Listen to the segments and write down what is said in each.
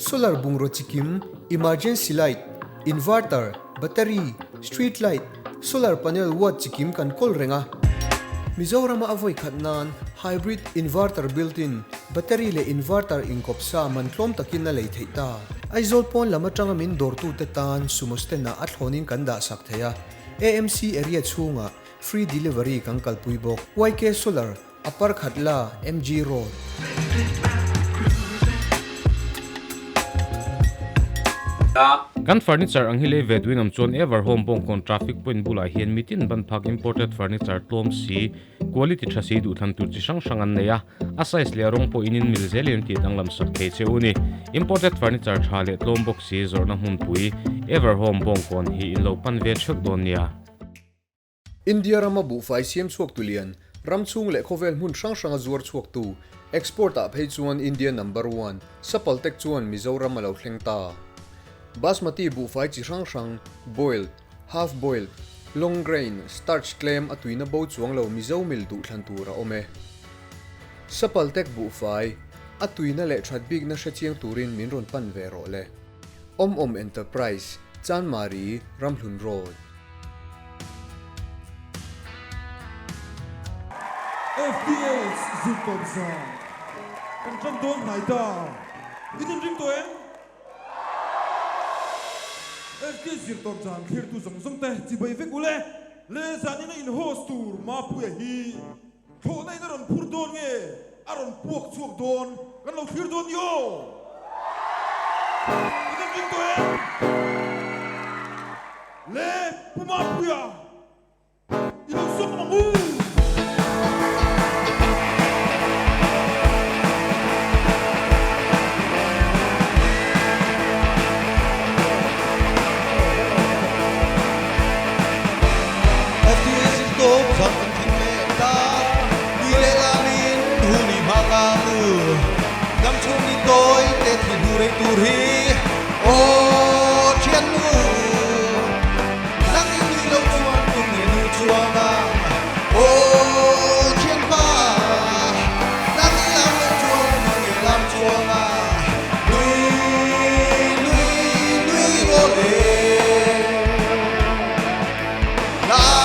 solar bungro chikim, emergency light, inverter, battery, street light, solar panel watt chikim kan kol renga. Mizoram avoid khatnan hybrid inverter built-in, battery le inverter inkopsa man tlom takin na leitheta. Aizol pon lama tanga min dortu tetan sumosten na athonin kanda saktheya. AMC area chunga free delivery kang kalpuibok. YK Solar Upper Khatla MG Road. Kan furniture ang hile vedwin am chuan ever home bong kon traffic point bula hian mitin ban phak imported furniture tlom si quality thasi du than tur chi sang sang an neya a size le rong po inin mil zelin ti danglam sak the cheuni imported furniture thale tlom box si zorna Hmangaihi ever home bong kon hi in lo pan ve chhok don nia India rama bu fai siam chuak tulian ramchung le khovel mun sang sang zuar chuak tu export a phei chuan India number 1 sapaltek chuan Mizoram lo thlengta Basmati bu fai chi sang sang boiled half boiled long grain starch claim atuina bo chuang lo mizo mil du thlan tura ome sapaltek bu fai atuina le that big na shachiang turin min ron pan ve ro le OMOM enterprise Chanmari Ramhlun Road FTH ZIRTAWP ZAN EPISODE-4 FTH ZIRTAWP ZAN khirtu zong te chibai ve kule le zanina in host tour Mahumi thona ina ron phur don nge aron puak chuak don kan lo phir don yo idin jing to le pumapuya ilo sok mangu tôi để thì đủ đầy đủ hi ô chiến nu nắng đi lâu chuan cùng người nu chuan ô chiến ba nắng đi làm lâu chuan cùng người làm chuan nuôi ô đề làm ô đề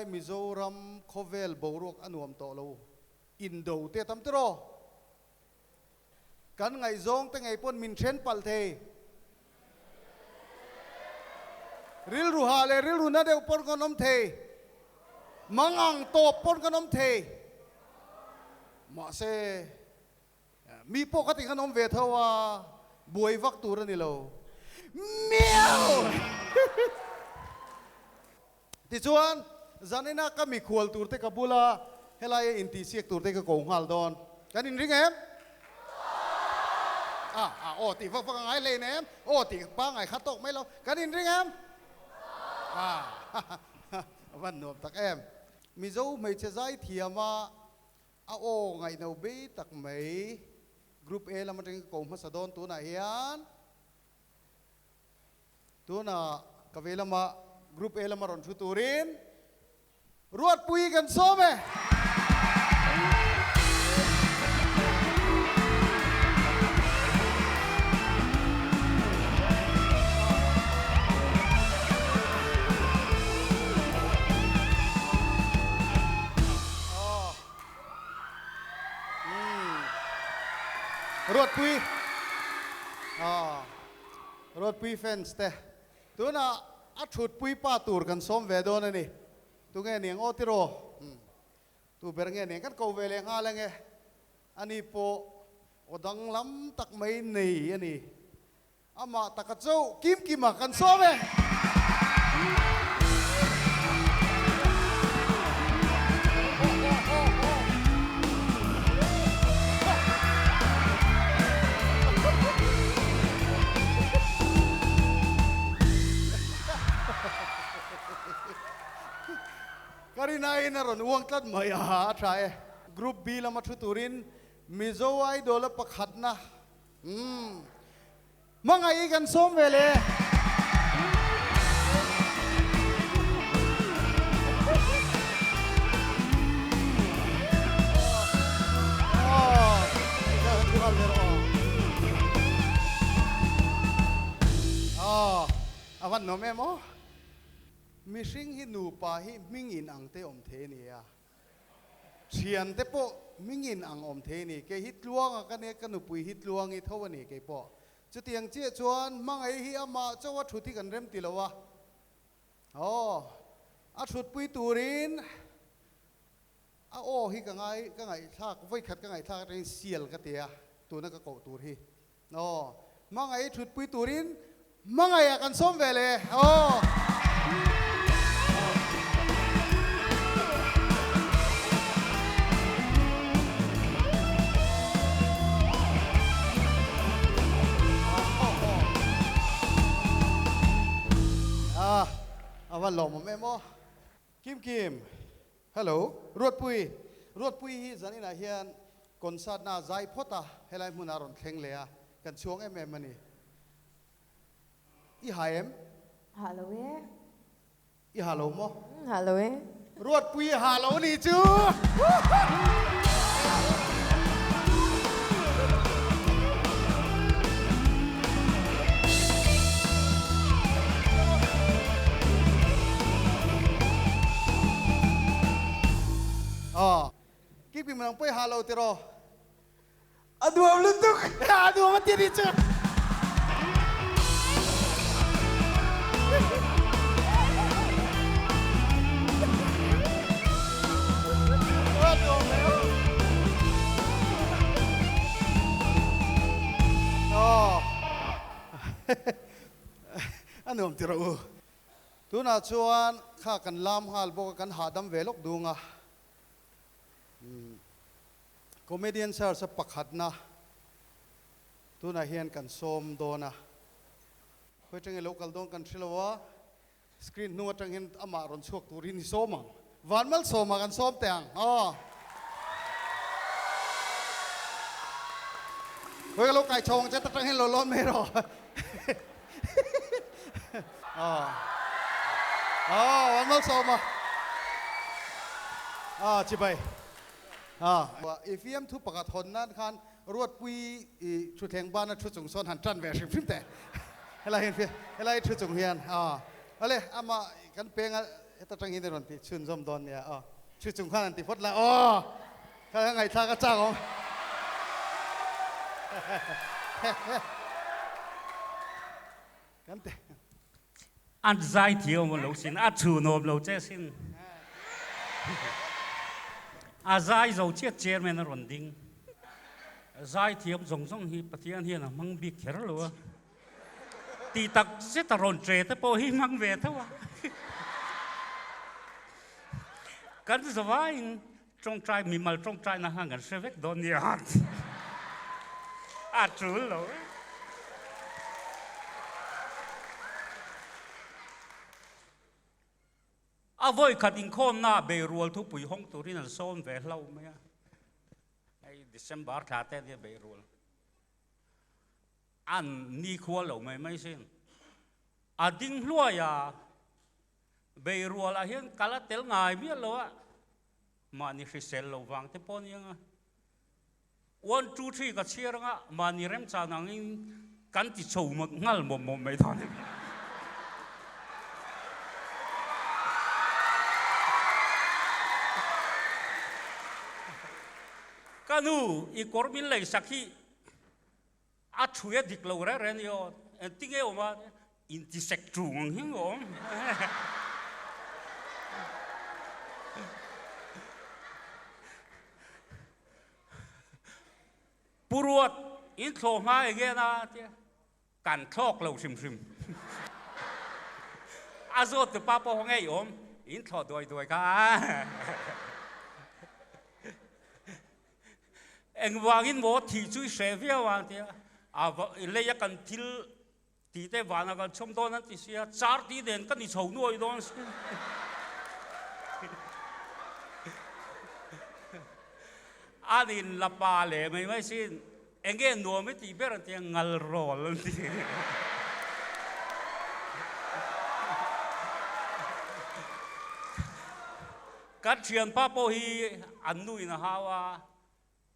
Mizoram khovel borok anuam to lo indo te tam tro kan ngai zong te ngai pon min chen pal the ril ruha le ril runa de pon konom the mangang to pon konom the ma se mi po khati konom ve thawa buai vak tur ni lo miau ti chuan zanina kami khual turte kabula helai inti siek turte ka kong hal don kan in ring em o ti phak phak ngai le nem o ti pa ngai khatok mai lo kan in ring em van nom tak em mi zo mai che zai thiama o ngai no be tak mai group A lam ring ko ma sadon tu na hian tu na kavelama grup A lamaron tuturin Ruatpui kan some Ruatpui fans te tu na achut pui pa tur kan som vedo na ni tu nge niang otiro tu ber nge niang kan ko vele nga lange ani po odang lam tak mai nei ani ama takachau Kimkima kan som Karina inaron uang tat maya try group B lama tuturin mizo AIDU pakhatna Hmangaihi kan som vele awan no memo Mishing hinu pa hi mingin ang te om the ni ya. Sian te po mingin ang om the ni ke hitluang ka ne kanupui hitluang I thawani ke po. Chutiang che chuan Hmangaihi ama chawa thuti kan remtilawa. Oh. A thut pui turin a o hi ka ngai thak voi khat ka ngai thak rin sial ka tia tu na ka ko tur hi. Oh. Hmangaihi thut pui turin Hmangaihi kan som vele. Oh. Awan lawm emaw Kim hello Ruatpui hi zanina hian concert na zai phota helai munaron thleng lea kan chuang mani I haem Hello I halo mo Hello Ruatpui halo ni chu Kimkima nang poi halo tiro aduh lutuk aduh mati ni chu Ano ang tiro tu na chuan kha kan lam hal bo kan hadam velok dunga comedian sir sa pakhatna tu na hian kan som dona khoi tang local don kan thrilawa screen nu atang hin ama ron chuak turin somang Vanmalsawma kan som tang khoi lo kai chong cha tang hin lo lon me ro Vanmalsawma chibai if yam thu pakat hon nan khan Ruatpui thu theng ban na thu chung son han tran ve sim phim te helai thu chung hian ale ama kan penga eta tang hin ron ti chun zom don ya thu chung khan ti phot la ka ngai tha ka cha ngom kan te an zai thiêu một lỗ xin a chủ nộp lỗ che xin a zai dầu chiếc chén men ròn ding zai thiêu zong zong hi pathian hiền à mang bị khэр lỗ tì tắc sẽ ta ròn tre ta po hi mang về thôi kan zavai trong trai mi mal trong trai na hang kan se vek don ya a chủ lỗ a voi khát in khom na be rual thu pui hong turin an som ve hlau me ai December tha te de be rual an ni khua lo mai mai sin a ding hlua ya bây rùa là hiên cả là tel ngài biết lo á mà ni khi sel lo vàng thế pon yang 1, 2, 3 cái chia ra mà ni rem cha nang in kan ti chou mà ngal mom mấy thằng kanu i kormin lei sakhi a thuya diklo ra ren yo tinge oma intersect trung hing om puruat in thlo ma ege na kan thok lo sim sim azot te papa hongai om in thlo doi ka anh vang in một thì chui xe phía vang thì lấy cái thil thì thế vang là cái trong đó nó thì sẽ char tí đến cái đi sầu nuôi đó anh in là ba lệ mấy xin anh nghe nuôi mấy tí bé là tiếng ngal rò lên thì cái chuyện papa hi anh nuôi na hawa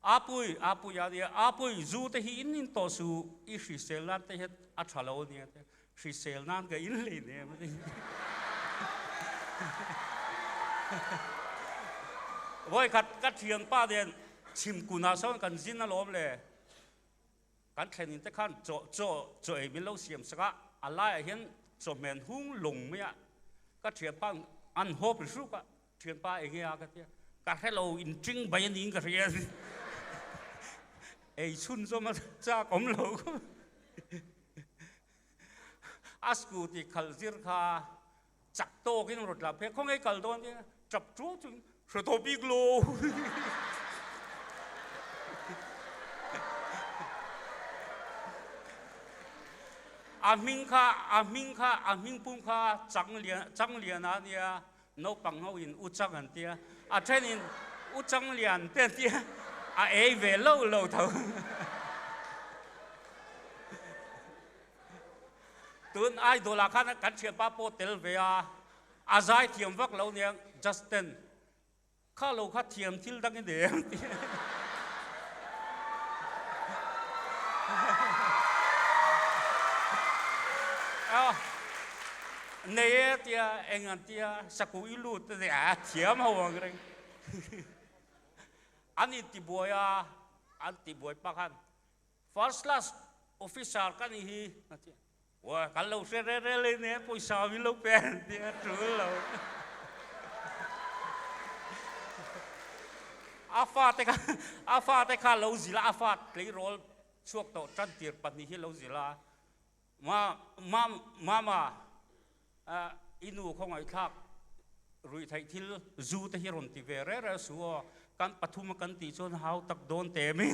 apui ya dia apui zu te hi in to su I si sel nan te het a thalo ne te si sel nan ga in le ne voi kat thian pa den chim kuna son kan jin na lom le kan thlen in te khan cho e min lo siam saka ala hian cho men hung lung me ka thian pa an hop su ka thian pa e ga ka te ka hello in tring bayan in ka ria ai chun zo ma cha kom lo asku ti khal zir kha chak to kin rot la phe khong ai kal don ni chap chu chung so to big lo aming pum kha chang lian a nia no pang ho in u chang an tia a then in u chang lian te tia à ấy về lâu thầu tuần ai đồ là khăn cắn chuyện ba po tel về à giải thiểm vắc lâu nè Justin khá lâu khá thiểm thil đăng cái điểm nè tia anh anh tia sakui lu tia thiểm hầu cái anh ti boy pakan first class official kan hi wa kalau se re ne poisa vi lo pen dia tru lo afa te ka lo zila afa play role chuak to tran tir pat ni hi lo zila mama inu khong ai thak rui thai thil zu te hi ron ti ve re suo kan pathum kan ti chon hau tak don te me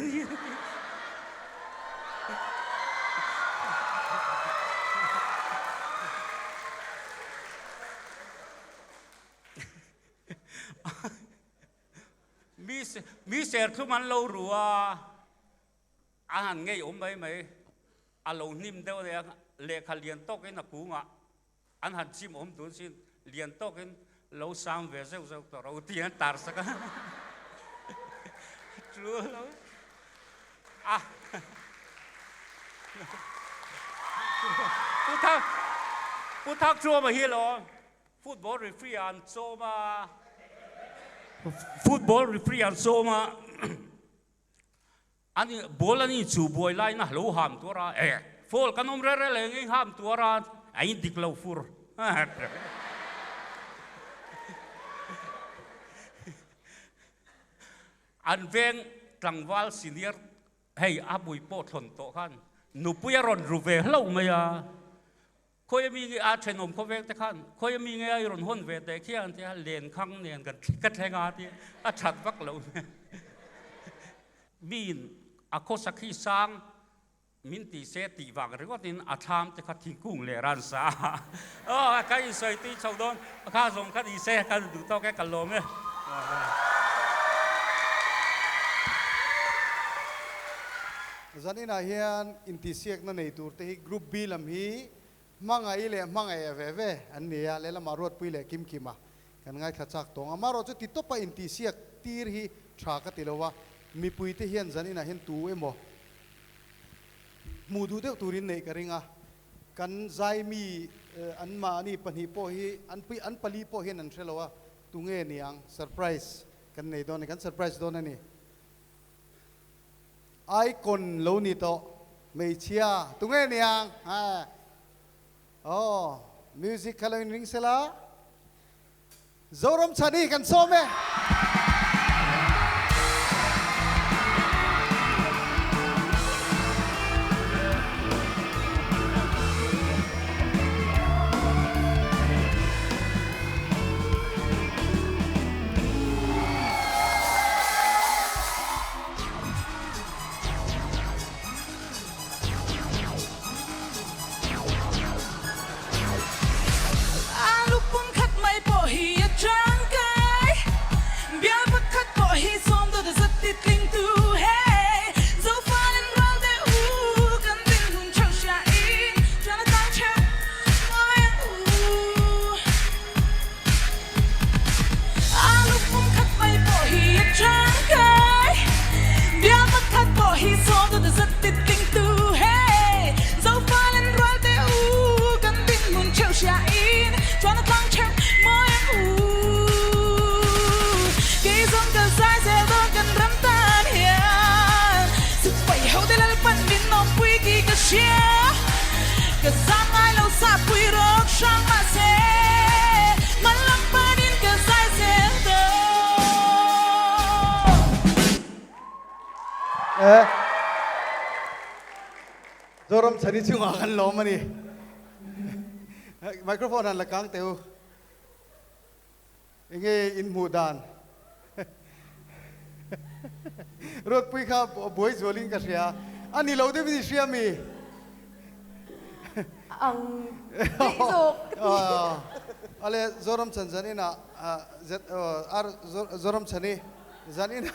mi ser thu man lo ruwa han ngei mai mai a lo nim deu le khalian tok in aku nga an han chim tun sin lian tok in lo sam ve zeu to ro tian tar saka true lo Put thak chua mà hi lo football referee an Sawma football referee an Sawma ani ball ani chu boy lai na lo ham to ra phal kanom re le ngi ham to ra ai dik lo fur an veng tlangwal senior hey abui po thon to khan nu puya ron ruve hlo maya khoi mi ngi a thenom kho vek te khan khoi mi ngi ai ron hon ve te khian te len khang nen kan ka thenga ti a that vak lo bin a kho sakhi sang min ti se ti wang ri ko tin a tham te kha thingkung le ran sa kai soi ti chau don kha zong kha di se ka du to ke kalom e Zanina hian intisiak na nei tur te hi group B lam hi Hmangaihi le Hmangaiha ve an nia le la Ruatpui le Kimkima kan ngai thachak tong amaro chu ti topa in ti siak tir hi tha ka tilowa mi pui te hian zanina hen tu emaw mudu de turin nei karinga kan zai mi an ma ni pani po hi an pali po hian an threlowa tunge niang surprise kan nei don kan surprise don ani ai kon lo ni to mei chia tunge niang ha music kaloin ring sela zorom chani kan some zorom chani chunga kan lawm ani microphone an lakang teu enge in mudan Ruatpui kha boy zoling ka ria ani lo de bi ria mi ang zo ale zorom chanjanina zorom chani zanina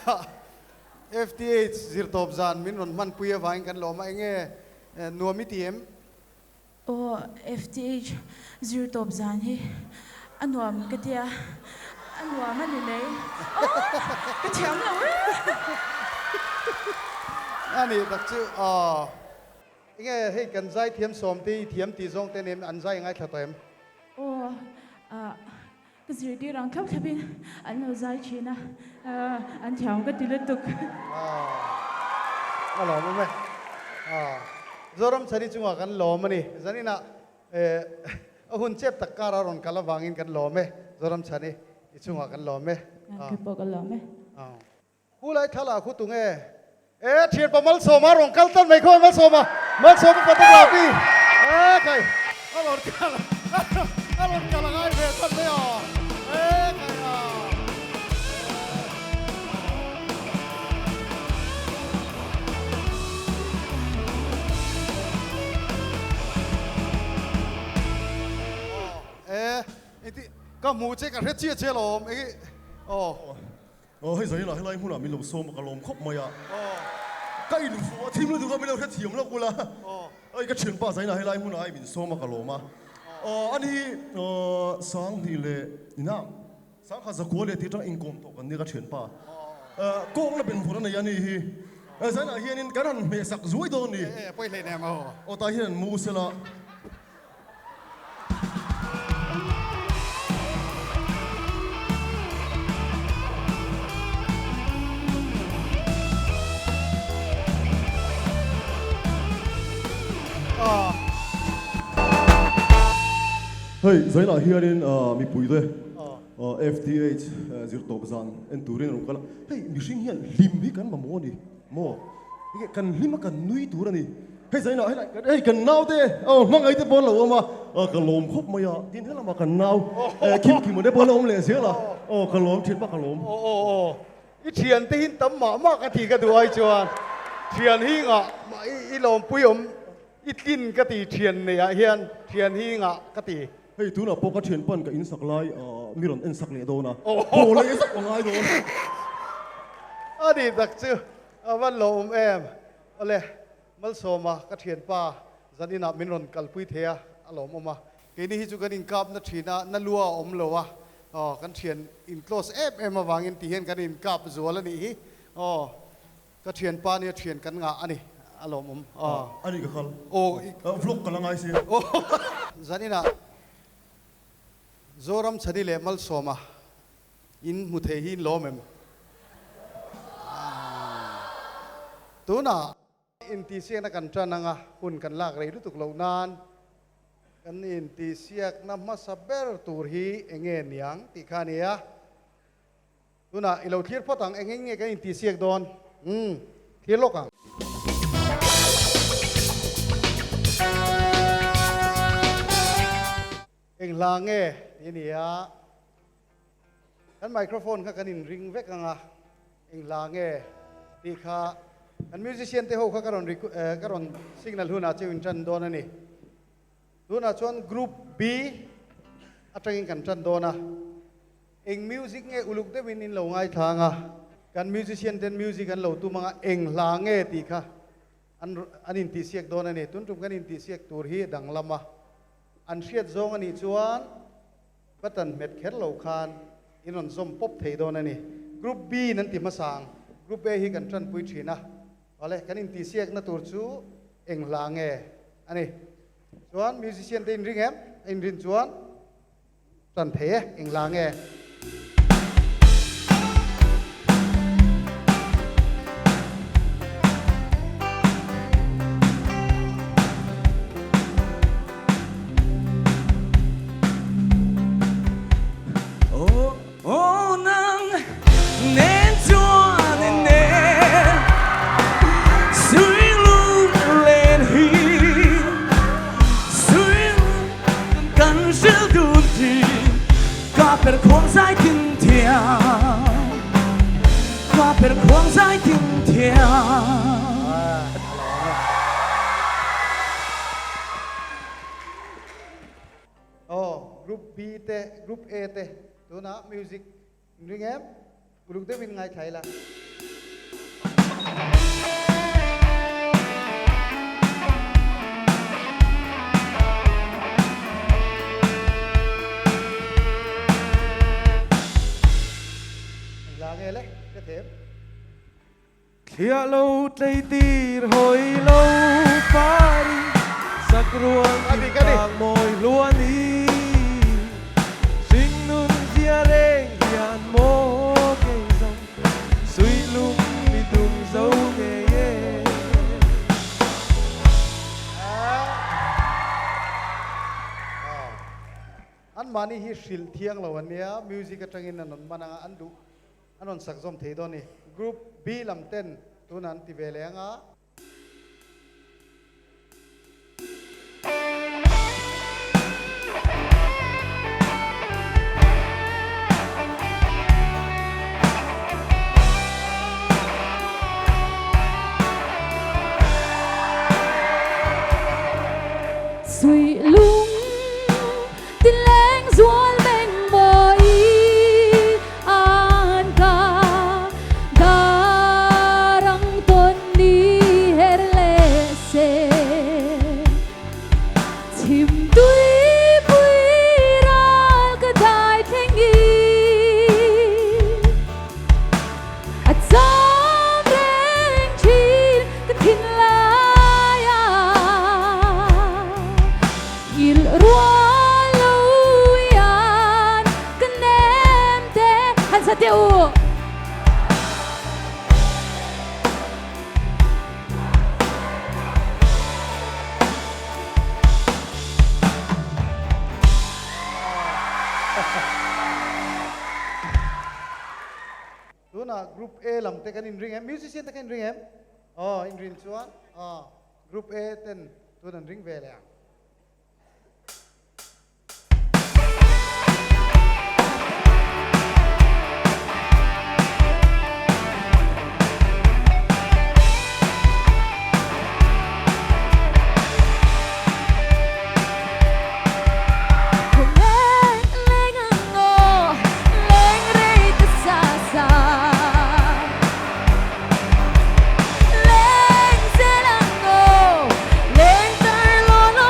FTH ZIRTAWP ZAN min ron man puya vain kan lawm enge nuami tiem FTH ZIRTAWP ZAN hi anuam katia anuam ani nei ka thiam lo ani takchu enge hei kan zai thiam som ti thiam ti zong te nem an zai ngai thatoem ka zirti rang khap khabin an lo zai china an thiam ka tilatuk alo me zorom chani chunga kan lawm ani zanina ahun chep takkara ron kala wangin kan lawm me zorom chani ichunga kan lawm me ke pokalo me hulai thala khu tunge thian Vanmalsawma rong kaltan mai khoi Vanmalsawma photography kai alon kala ngai ve tan me kai iti ka mu che ka chia che lom hei zai la helai huna min lo som ka lom khop maya ka in fu thim lu du ka min lo thiam lo kula ai ka chen pa zai na helai huna ai min som ka loma ani sang ni le ina sang kha za ko le ti tang income to kan ni ka chen pa kong la ben fu na ya ni hi zai na hian in kan me sak zui do ni poi le ne ma ta hian mu se la hei zai la hianin mi pui de FTH ZIRTAWP ZAN en turin ro kala hei mi sing hian lim hi kan ma mo ni mo hi kan lim kan nui tur ani hei zai na hei kan nau de mangai te bon lo ma kan lom khop ma ya tin hela ma kan nau Kimkima de bon lo le se la kan lom thin pa kan lom i thian te hin tam ma ka thi ka du ai chuan thian hi nga i lom pui i tin ka ti thian ne ya hian thian hi nga ka ti hei tu na poka thian pan ka in sak lai mi ron en sak le do na ho le sak ngai do ani dak chu awan lom em ole Vanmalsawma ka thian pa zanina min ron kalpui thea alwm oma kini hi chu kan in kap na thina na lua lowa kan thian in close em awangin ti hen kan in kap zual ani hi ka thian pa ni thian kan nga ani alwm Anih ka khal. Vlog ka lang ay siya. zanina zoram chani le Vanmalsawma in muthehi lawm tuna in ti siak na kan trananga hun kan lak rei lutuk lo nan kan in ti siak na masaber tur hi enge niang ti khania tuna ilo thir photang enge kan in ti siak don thir lokang eng lange inia kan microphone ka kan in ring vek anga eng lange ti kha an musician te ho kha karon signal huna chewin chan don ani huna chuan group B atangin kan chan dona eng music nge uluk te win in lo ngai thanga kan musician ten music kan lo tu manga eng lange ti kha an in ti siak don ani tun tum kan in ti siak tur hi dang lama an hriat zong ani chuan batan met kher lo khan inon zom pop thei don ani group B nan ti masang group A hi kan tran pui thina wale kan in ti siak na tur chu eng lange ani chuan musician te in ring em in rin chuan tran the eng lange group B te group A te tuna music ring em uluk te min ngai thaila lange le ke them Khia lâu tây tir hồi lâu phari sắc ruộng vàng môi luôn đi sinh nun dia reng hian mo cây rong suy lung mi tung dấu nghề an mani hi shil thiang lo ania music atangin anon mananga andu anon sakzom thei doni group B lam 10 tunan ti velenga suy lung tin leng zual meng moi an ka darang ton ni herle se chim tui pui ral ka dai thengi at sam reng chin ka thin la ya il rualo yan kanem te han sa teu tuna group A lam te kan in ring em musician te kan ring em in rin chuan group A ten tunan ring vele leng se lang go leng tar lo lo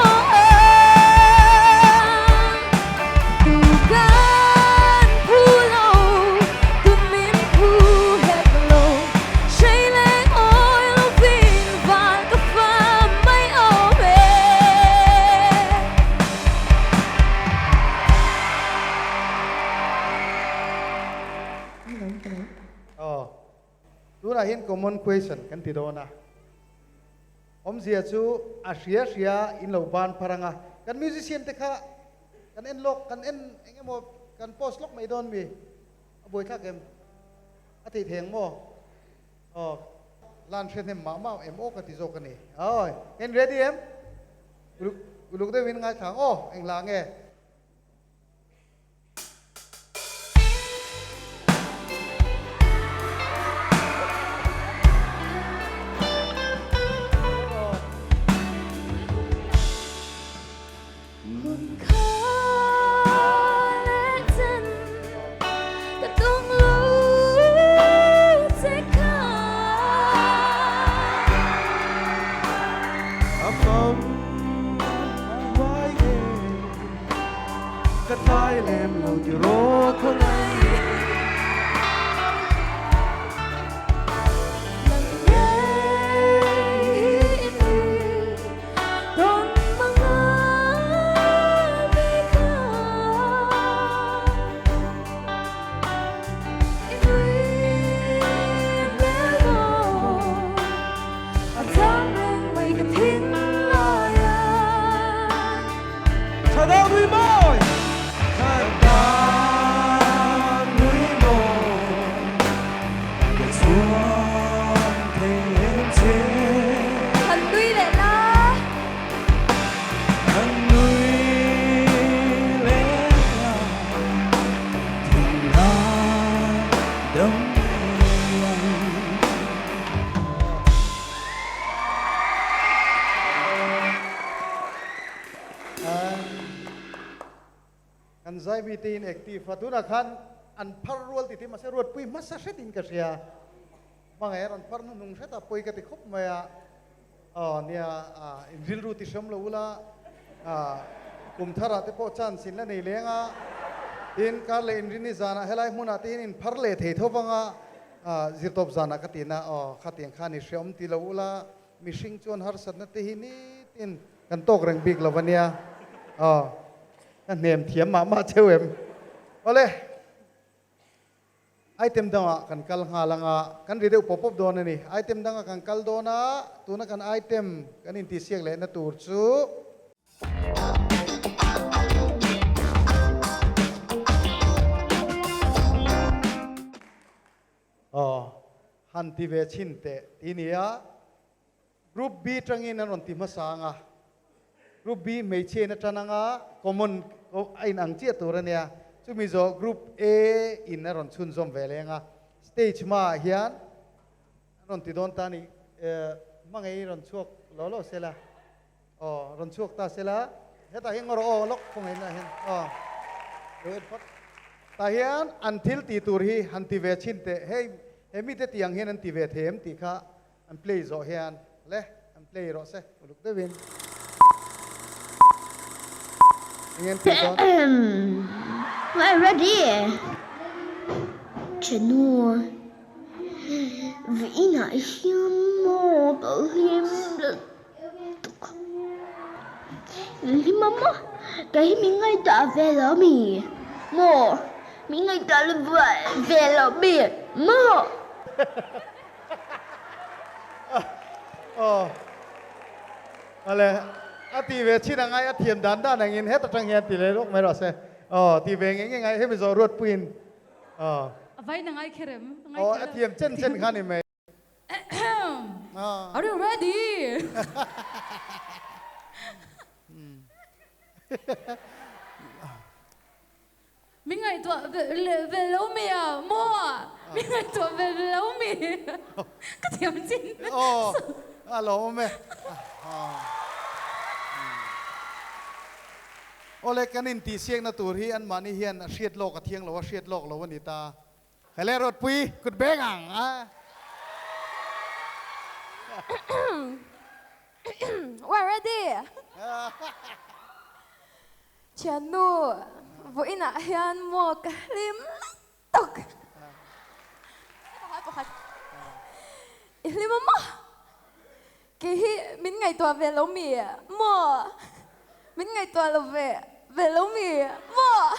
ดูนะเห็น common question กันติดโดนะเสียชูอาเสียอินเหล่าบ้านพรังอ่ะกันมิวสิเชียนเตค่ะกันเอ็นล็อกกันเอ็นเอ็งโมกันโพสล็อกไม่โดนมีบ่อยข้าเกมอาทิตย์เถียงโมลานเชนเอ็มมาเอ็มโอกันติโซกันนี่เห็น ready เอ็มลูกได้วินงานขังเอ็งลางเงกันใจมีตีนเอกตีฟัตุนักขันอันพัรรวลติที่มาเสรวดปุยมาเสดินกันเสียบางแห่งอันพัรนุ่งเสตาปุยกันติคบมาเนี่ยอินริลรูติชมละอุละกุมธาราติโปจันสินละในเลี้ยงอินการเลอินรินิจานะเฮลัยมุนาตีนพัรเลเททบังจิตตบจานะกตินะขัดยังขานิเชมติละอุละมิชิงจวนฮาร์สันนติหินีตินกันโตกเร่งบิกละวันเนี้ยเนมเทียมมาเชวมเอาเลยไอเทมดังกันกัลหาลังกันรีเดียวป๊อปโดนนี่ไอเทมดังกันกัลโดนะตัวนักกันไอเทมกันอินทิเสียงเลยนะตูร์ซูฮันติเวชินเตทีนี้กรุ๊ปบีจังอินนั่นติมาสังกรุ๊ปบีไม่เชนจันงคอมมอนไอ้หนังเจี๊ยตัวเนี่ยซึ่งมีजोกรุ๊ปเออินนั่นชุนซอมเวลงสเตจมาเฮียนนั่นติดโดนตานี่มังไงรอนชวกล้อเสละรอนชวกตาเสละเฮตาเฮงรอล็อกคงเห็นนะเห็นเดินพัดตาเฮียนอันทิลตีตัวฮีฮันติเวชินเตเฮ้มีแต่ตียงเฮียนอันติเวเทมตีข้าอันเพลย์โซเฮียนเล่อันเพลย์รอเสลูกเดวินWe're ready. Chenur. Vina mo Mama, cái mình ngay đã về đó mì. Mo, mình ngay đã về đó mì. Mo. Ale ti về chi năng ai thiền đàn đàn anh in hết trong hiện tỷ lệ lúc mấy rồi xe ti về ngay ngay hết bây giờ ruột pin vậy năng ai kherem thiền chân khăn này mày Are you ready? Mình ngay tuổi về lâu mì à mua mình ngay tuổi về lâu mì cái thiềm chín alo mẹ Oleh kan inti siang na turhi an mani hian siat lok a thiang lo siat lok lo wanita hele Ruatpui kut bengang We're ready. Chanu vô ina hian mo kalim tok. Ilim mo. Ki min ngày tua về lâu mì mo. Min ngày tua là về lâu mì mo.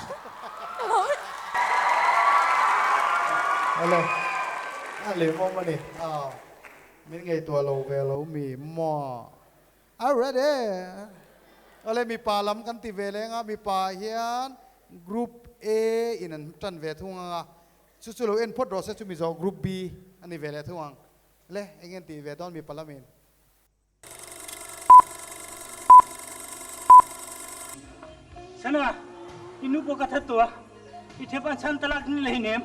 Hello. อะไรมองมาดิมีไงตัวเราเวลามีหม้ออะไรเด้อะไรมีปลาล้ำกันติเวเลงมีปลาเฮียนกรุ๊ป A อินันจันเวทุงสุดๆเราเอ็นพอดรอเซจุมิโซกรุ๊ป B อันนี้เวเลทุงเล่เองติเวดอนมีปลาเมนฉันว่าอินุปกติตัวอิเทปันฉันตลาดนี่เลยเนี่ย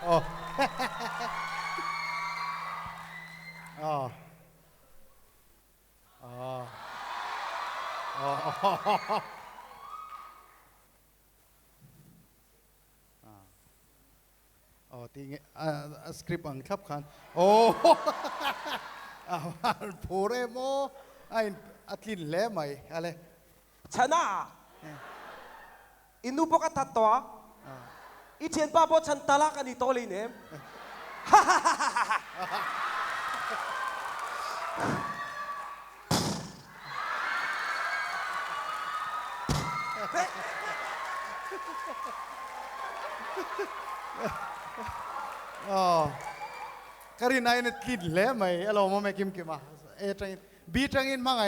อ๋ออ๋ออ๋ออ๋อที่งี้สคริปต์อังคับขันโอ้ผู้เรโมไอ้อัตลินเล่ไหมอะไรชนะอินุปกติตัวอีเทียนป้าพ่อฉันตลากันอีโตเลยเนี่ยการินายนี่ติดเล่ไหมเราโมไม่กิมมาจังบีจังอินมั่งไง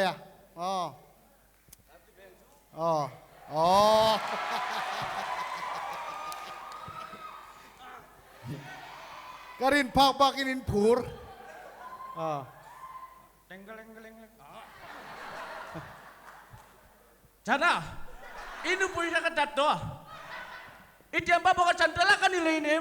การินพักบักอินผูร์ฉันอินุปุยฉันกัดตัวอีเทียนป้าพ่อฉันตลาดกันนี่เลยเนี่ย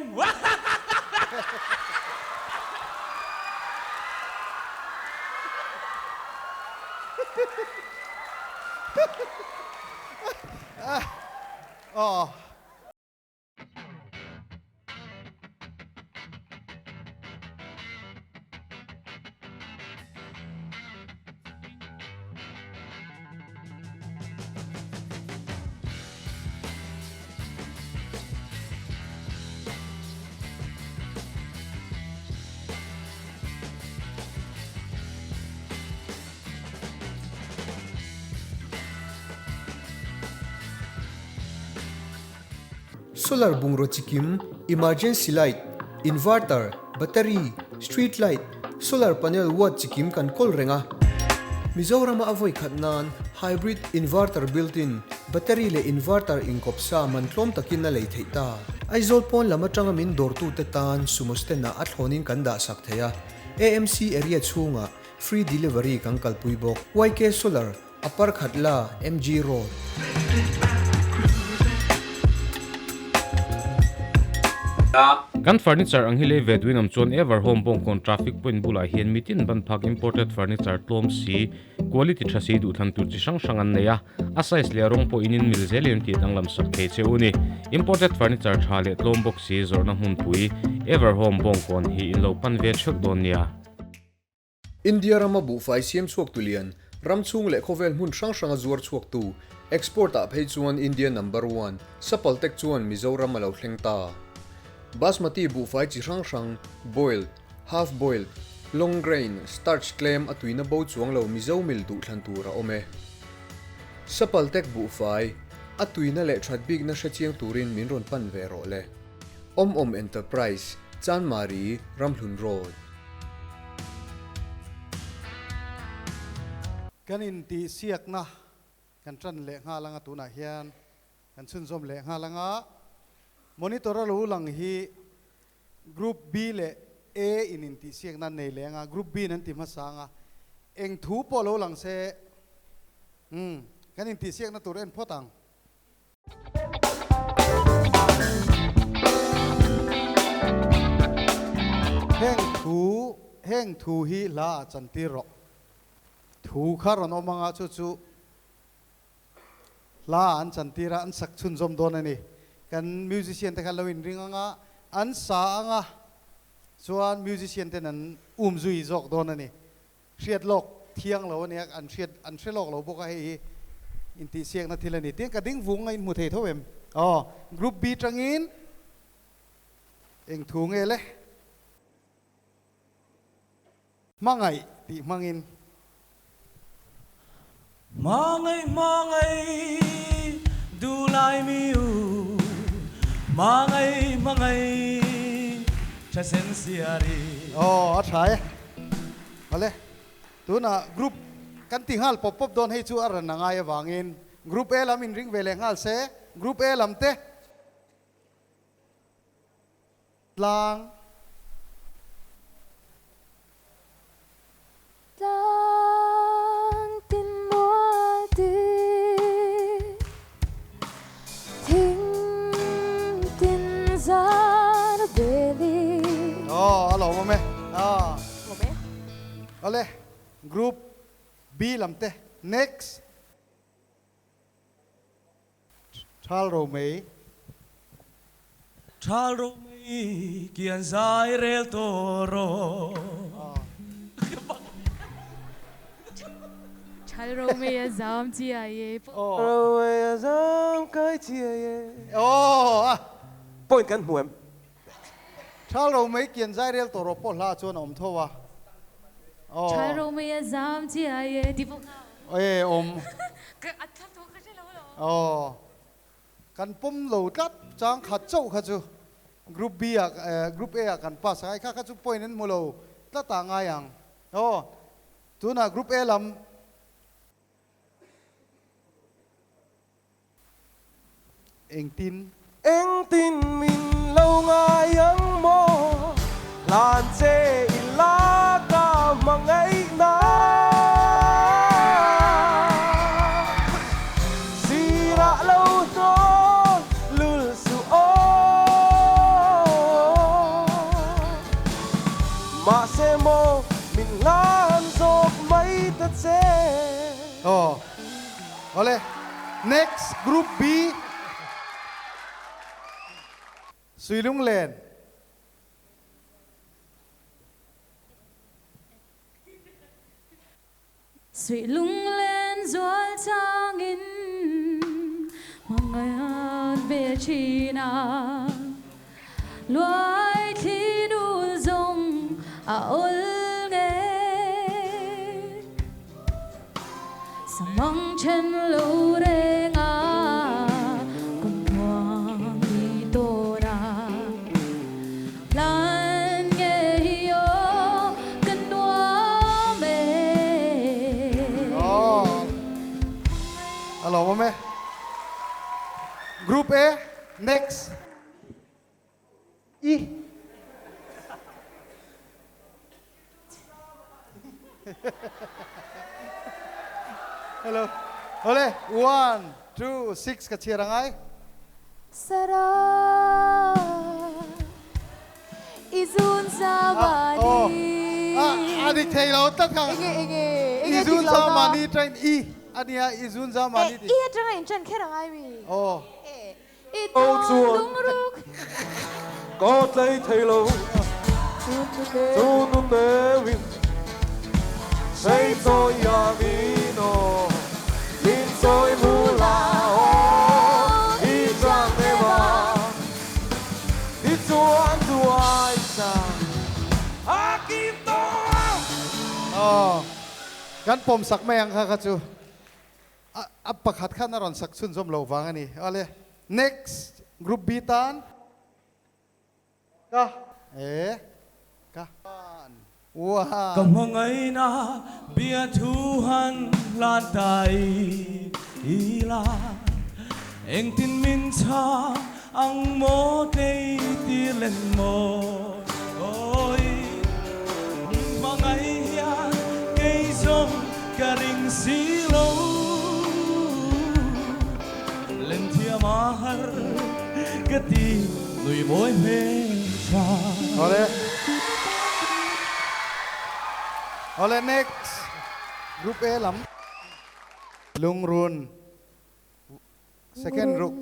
solar bungro chikim, emergency light, inverter, battery, street light, solar panel watt chikim kan kol renga. Mizoram avoid khatnan hybrid inverter built-in, battery le inverter inkopsa man tlom takin na leitheta. Aizol pon lama tanga min dortu tetan sumusten na at honing kanda sakthaya. AMC area chunga free delivery kang kalpuibok. YK Solar Upper Khatla MG Road. Kan furniture ang hile vedwin am chuan ever home bong kon traffic point bula hian mitin ban phak imported furniture tlom si quality thasi du than tur chi sang sangan neya a size le rong po inin mil zelian ti danglam sak the cheuni imported furniture thale tlom box si zorna hun pui ever home bong kon hi in lo pan ve chhok don nia India ramabu fai siam chuak tulian ramchung le khovel hun sang sang zuar chuak tu export a phei chuan India number 1 sapaltek chuan Mizoram lawhtlin ta Basmati bu fai chi sang sang boiled half boiled long grain starch claim atuina bo chuang lo mizo mil du thlan tura ome sapaltek bu fai atuina le that big na shachiang turin min ron pan ve ro le OMOM enterprise Chanmari Ramhlun Road kan in ti siak na kan tran le nga langa tu na hian kan chun zom le nga langa monitor lo lang hi group B le A in ti siak na nei le nga group B nan ti masanga eng thu po lo lang se kan in ti siak na tur en photang heng thu hi la chanti ro thu kharon omanga chu chu la an chantira an sak chun zom don ani kan musician te khalawin ringanga an sa anga chuan musician te nan zui jok don ani hriat lok thiang lo ani an hrilok lo boka hi inti siak na thilani te ka ding vung in mu thei thowem group B tangin eng thu nge le mangai ti hmangin Mangai du lai miu mangai cha sen siari Athai ale tu na group kan tinghal pop don hei chu aran nangai awangin group A lam in ring vele ngal se group A lam te lang Lang tin mua đi thinh tin ra về đi alo mame ale group B lam te next thal ro mei Thalo mi kian zai rel toro Thal ro me zam chi ai Rồi dám cái chia ye point kan huam thal ro mei kian zai rel to ro po la chon om thowa Thal ro me zam chi ai di bo om ka athap to ka chelo lo kan pum lo tat chang khat chau kha chu group B group A kan pass ai kha chu point en mulo ta ta nga yang tu na group A lam Eng tin mình lâu ngày ang mo lan che ila ka mangai na sira lâu to lul su o ma se mo mình lan dọc mấy ta che ole next group B Suy lung lên Suy lung lên dual trang in Hmangaiha bithliah lawhtlin zong alwm Samang chen lo re nga Kun huang di to na Lan nghe hiyo Kan nua me Alo mame Group A next I Hello ole 1 2 6 ka chirangai Sara izun samani adik thei lo tất cả izun zamani train I ania izun zamani iya jangan incan kera ngai mi Ô chuan có lấy thầy lâu chú nụ nê vinh xây cho ya mi no in soi mu la o i trang nê ma đi chuan tu ai sa a kim to kan pom sak mayang kha chu pakhat khan aron sak sun zom lo wang ani ale next group B tan ka wow Kamangay na biya Tuhan lantai ila Eng tin min cha ang mo kay tilen mo Oy Hmangaiha kay som karing silo Lentia mahar kati nuy boy mecha Ole next group A lam lung run second group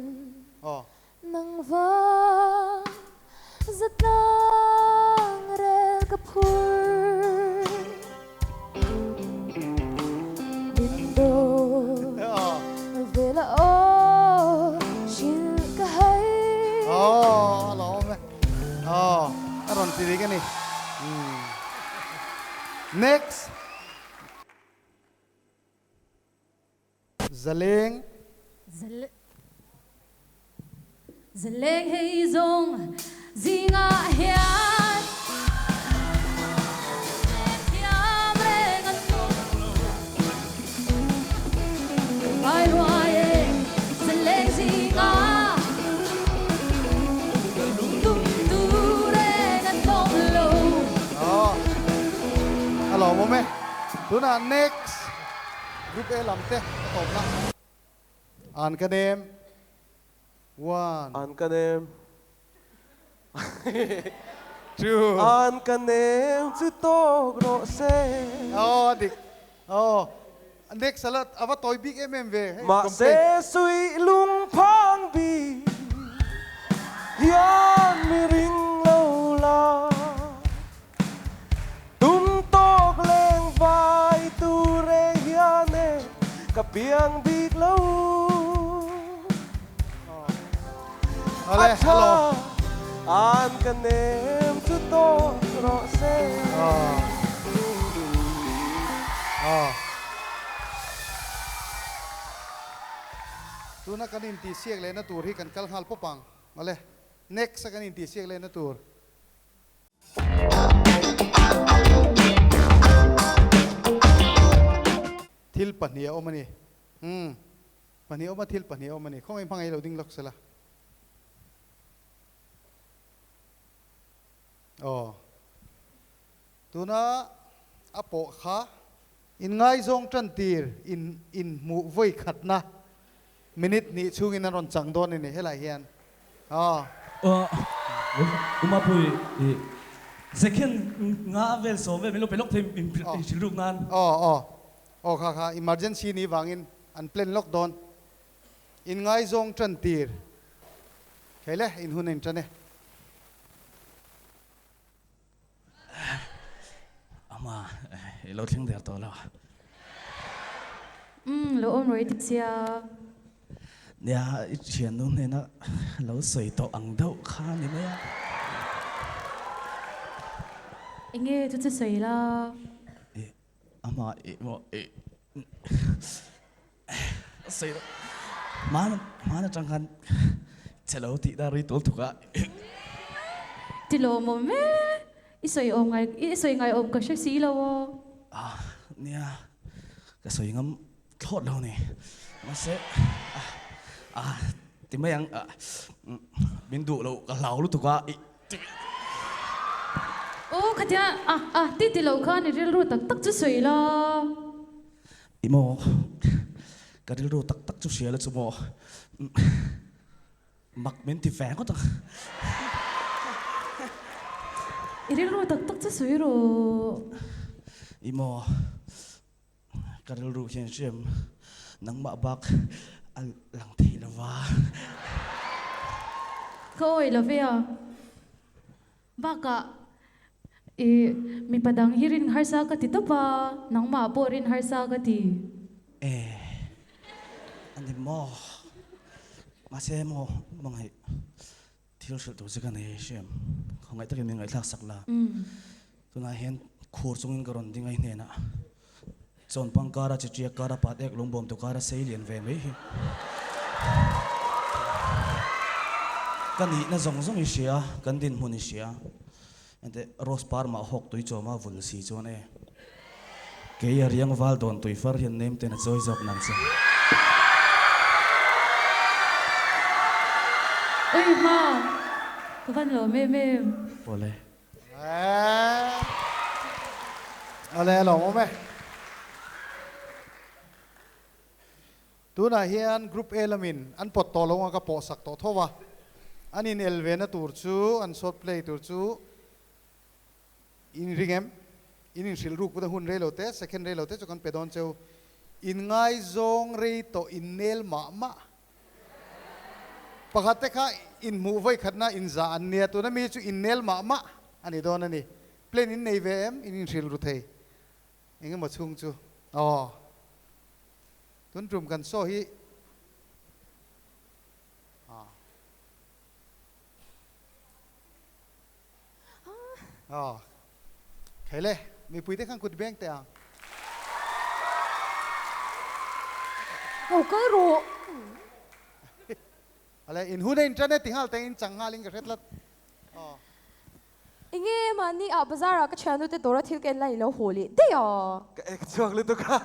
nang va rất nang rel kapur dindo vela o shil kahai alo me aron tiri ka ni next Zaleng. Zaleng hay zong zinga hian. Hiam reng an Vai roae zaleng zinga. Tu reng an tong lo. Hello, mome. Tu na next. Group A làm te. Tôm na. An ka name. One. An ka name. Two. An ka name chu to gro se. Dik. Next salat ava toy big MMV. Ma se sui lung phang bi. Yan mi ring lo la. Tum tok leng vai tu re hiane. Kapiang big lo. Hello. An ka name chu to gro se. Tu na kanin ti siak le na tur hi kan kal hal popang. Male. Next sa kanin ti siak le na tur. Thil pahnia omani. Pahnia oma thil pahnia omani. Khong ai phangai lo ding lok sala. Tu na apo kha in ngai zong tran tir in mu voi khat na minute ni chungin na ron chang don ni helai hian Ruatpui second nga vel so ve melo pelok them in silruk nan kha emergency ni wangin an plan lockdown in ngai zong tran tir khele in hunin trane ama lawhtlin der to la lawm roi tiksia nia chian nu nena lo soi to ang dau kha ni me inge tu chu sei la ama mo sei mana changhan chelo ti da ri tol thuka ti lo mo me isoi ngai om ka si lo nia ka soi ngam thot lo ni ma se ti mai ang bin du lo ka lau lu thuka khatia ti lo kha ni ril ru tak chu sei la imo ka ril ru tak chu sia la chu mo mak men ti fa ko ta iril ru tak chu sei ro imo ka ril ru hian shem nang ma bak al lang thi lova khoi lovia baka mi padang hirin harsa ka ti pa nang ma porin harsa ka ti ani mo ma se mo mangai thil shil to zika nei shem khongai takin ngai thak sakla tuna hen khur chungin garon dingai nena chon pangkara chichia kara pat ek longbom to kara seilian ve mai hi kani na zong isia kan din hun isia ante ros par ma hok tui choma vul si chone ke ya riang wal don tui far hian nem te na choi jok nan cha oi ma ko van lo me pole ale lo mo me tu na hian group A lamin an pot to lo ka po sak to thowa anin elve na tur chu an short play tur chu in ringem in sil ruk puda hun relo te second relo te chokan pedon cheu in ngai zong re to in nel ma pakate kha in mu voi khatna in za an ne tu na mi chu in nel ma ani don ani plan in nei vem in sil ru thei engem ma chung chu tun trum kan so hi khele mi pui te khang kut beng te ang ngầu cái roอะไรอินหูในอินเทอร์เน็ตที่หาแต่อินจังหาลิงกับเฮ็ดละอ๋อ inge mani a bazar ka chanu te dora thil ken lai lo holi de ya cái ek chuak lu tu ka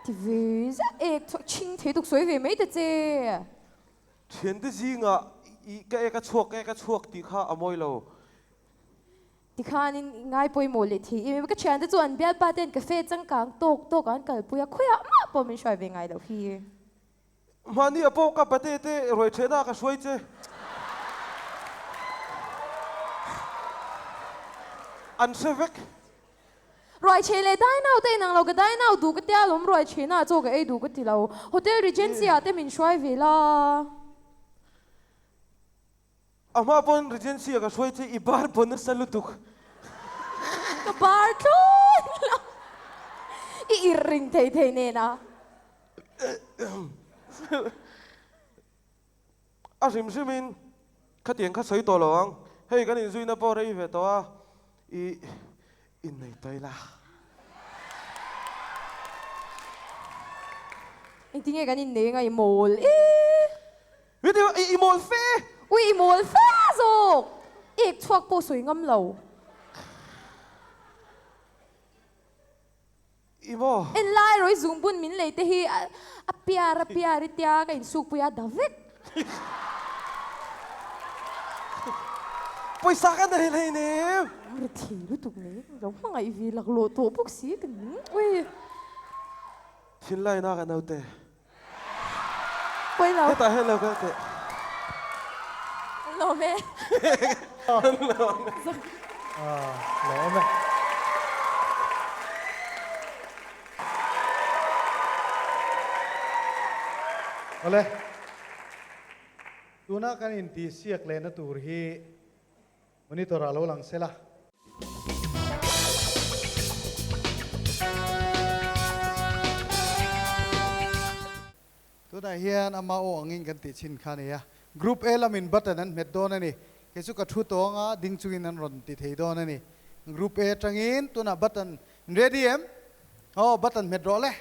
thì vì rất ek cho chinh thế tục suy về mấy đợt chứ chuyện thế gì ngạ cái ek chuak thì kha amoi lo thì khan in ngay bôi mồ lệ thì em cái chuyện đó chuẩn biết ba tên cà phê trắng cẳng tốc ăn cái bôi khuya mà bôi mình xoay về ngay đâu khi mà ni apo ka pate te rồi thế na ka suy chứ ăn sẽ vek rồi chế lệ đai nào tên nàng lâu cái đai nào đủ cái tia lắm rồi chế nào cho cái ấy đủ cái tia lâu hotel Regency à tên mình xoay về la ama pon Regency ka suy chứ ibar pon na salutuk cái bar trốn i ring thầy nena à sim khát tiền khát sấy to lòng hey cái này duy na po đây về to in này tay la anh tiếng nghe cái nhìn này ngay mồ biết điều emaw phê ui mồ phê rồi ek chuak po suy ngâm lâu emaw en lai rồi zoom bun min lấy te hi apia tia cái suk puya davek paisa ka na hilay ni rồi thì lúc tục này giống ngay vì lạc lộ tổ bốc xí cái ui xin lại na ka nau te quay nào hết ta hello ka te lo mẹ lỗ mẹ ole tuna kan inti siak le na tur hi monitor alo lang sela tuna hian ama o angin kan ti chin khania group A lamin button an met don ani kesu ka thu tonga ding chungin an ron ti thei don ani group A tangin tuna button ready em oh button met ro le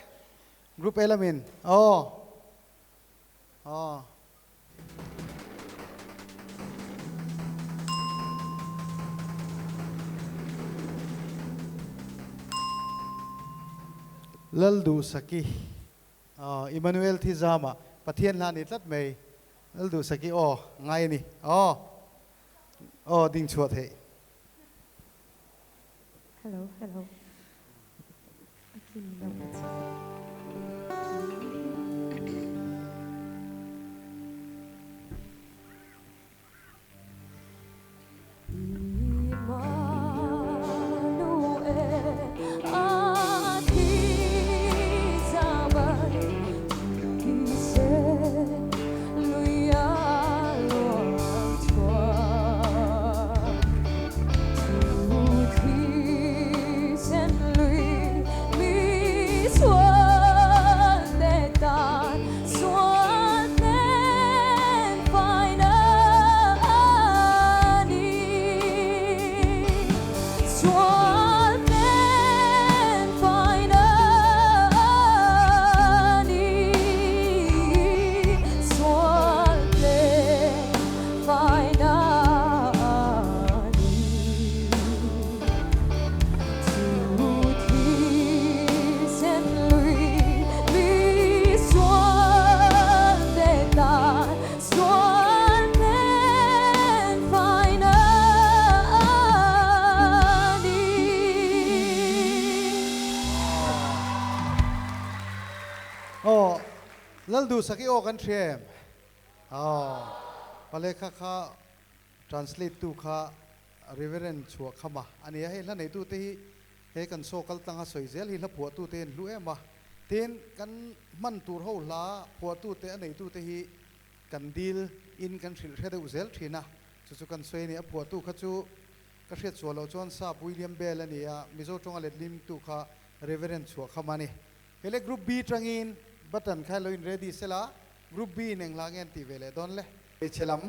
group A lamin oh laldu saki Emmanuel thi zama pathian la ni tlat mei laldu saki ngai ni ding chuat he hello laldu saki kan threm pale kha translate tu kha reverend chua khama ani he la nei tu te he kan so kal tanga soizel hi la phu tu ten lu ema ten kan man tur ho la phu tu te nei tu te hi kan dil in kan thil thede uzel thina chu kan soi ni a phu tu kha chu ka hret chu lo chon sa William Bell ani a mizo tonga letlim tu kha reverend chua khama ni hele group B tangin button khai loin ready sela group B neng langen ti vele don le chelam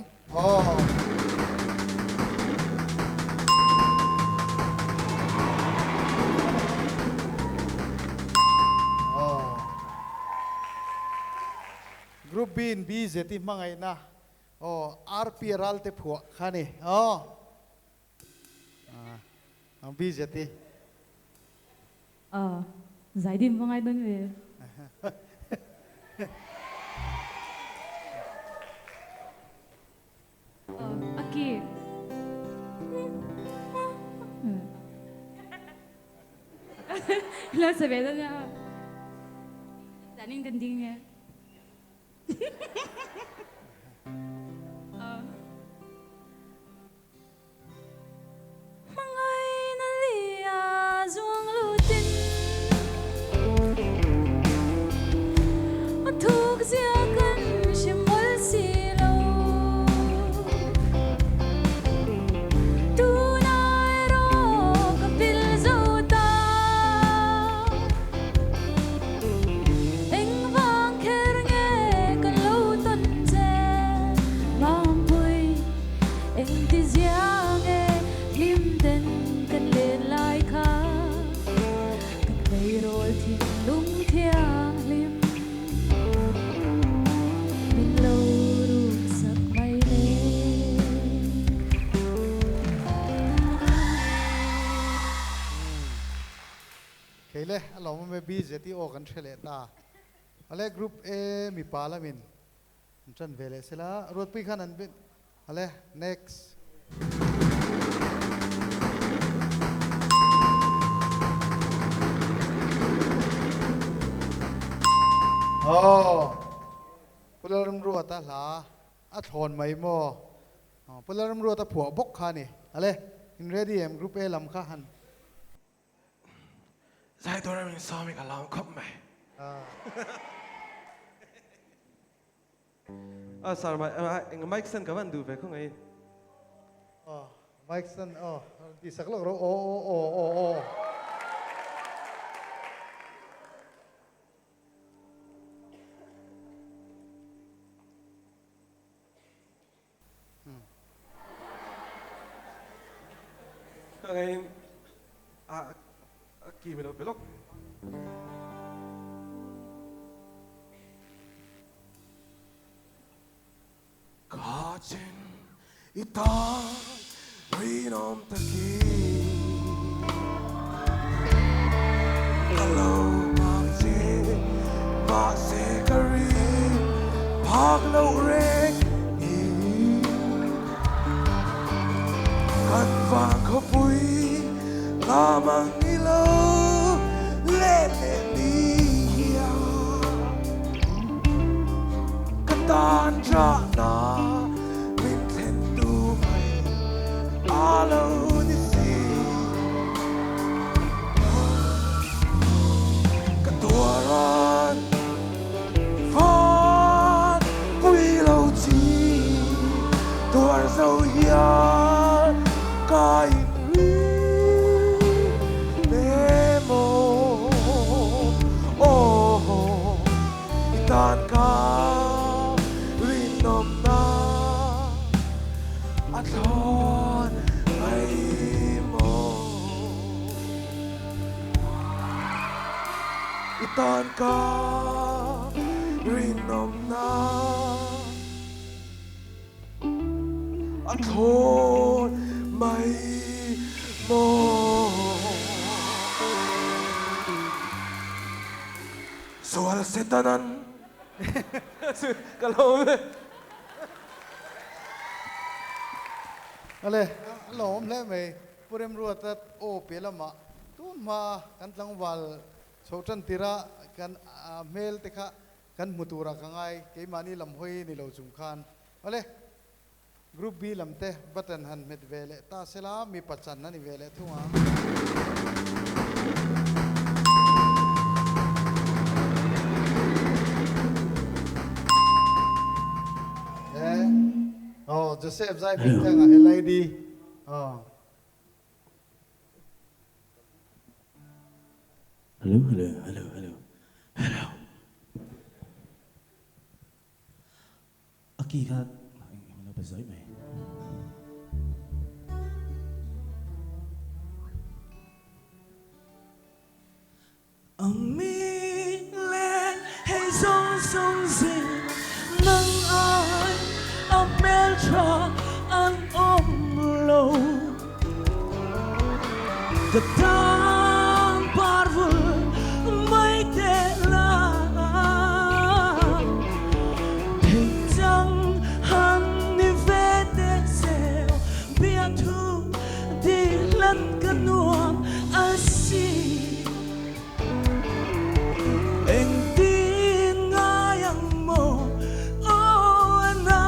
group B in B zeti mangai na RP ral te phua khani ang B zeti giải dim mangai don ve aki lo sabe da na daning danding ya mangai na lia zuang lutin thuk zia kan shimol silo tu nai ro kapil zota eng vang kher nge kan lo ton che mam pui eng ti zia nge lim den kan le lai kha kan vei rol thi lung thia lim min lo ru sak mai le khele alom me B zeti o kan thele ta ale group A mi palamin chan vele sela Ruatpui khan an bin ale next pularam ruata la a thon mai mo pularam ruata phua bok khani ale in ready em group A lam kha han Zai tôi mình sao mình cả lòng khóc mày. Sao mà anh Mike sen cả bạn đủ về không ấy? Mike Sen đi sắc lộc rồi Anh kỳ mình đâu phải lúc. Có trên ita rinom taki hello mamji ba se kari phak lo rek kan vang khopui lamang ilo le dia katan tra na min ten tu mai alo di si katuaran fan pui lo chi tuar sau hian kai tan ka rinom na atlon mai mo itan ka rinom na atlon mai mo soal setanan kalau ale lom le me purem ruatat o pelama tun ma kan tlangwal chotran tira kan mel tekha kan mutura kangai ke mani lam hoi ni lo chung khan ale group B lamte batan han met vele ta sela mi pachan na ni vele thunga Joseph Zai Bintang LID Hello. Aki ka ano ba zai mai? Ang mi le hay song song zin Katang parvul mai te la Thing chang han ni ve te seo Bia thu di lan kanuam asi Eng tin ngayang mo o ana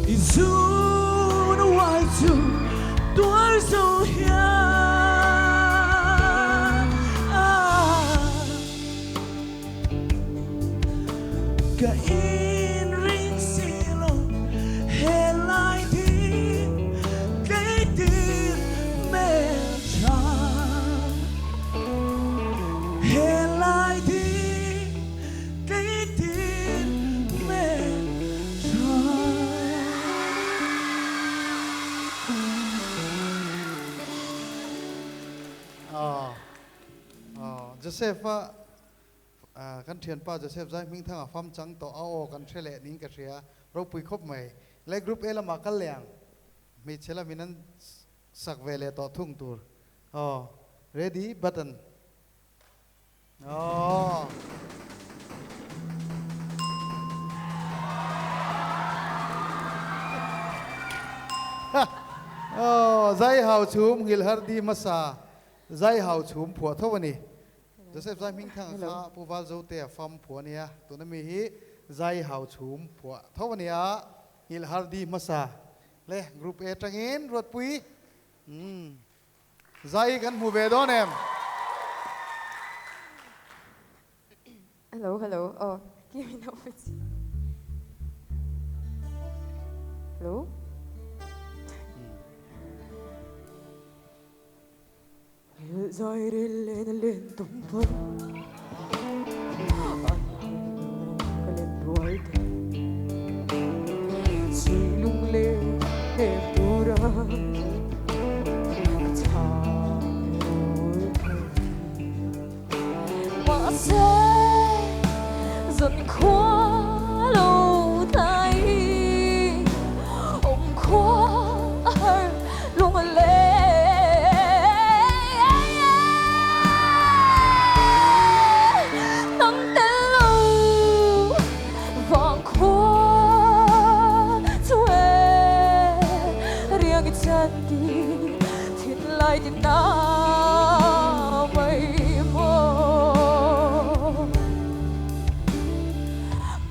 Izun wai chu tuar so hia Ka in ring silo helai di Kay tin men cha Helai di Kay tin men cha Joseph kan thian pa Joseph zai ming thang fam chang to ao kan thele ning ka ria ro pui khop mai le group ela ma kal liang mi chela minan sak vele to thung tur ready button zai hau chum ngil har di masa zai hau chum phua thawani Joseph zai ming thang kha puwal zo te fam phua nia tuna mi hi zai hau chum phua thawani ngil har di masa le group A tangin Ruatpui zai kan mu ve don em Hello. Oh, give me no words. Hello? Zai lên tung phong Kalen buhay ka Silong le pura Taroy ka Masa Dân khoa lâu tay Ông khoa Luôn lên Lại đến na mây mơ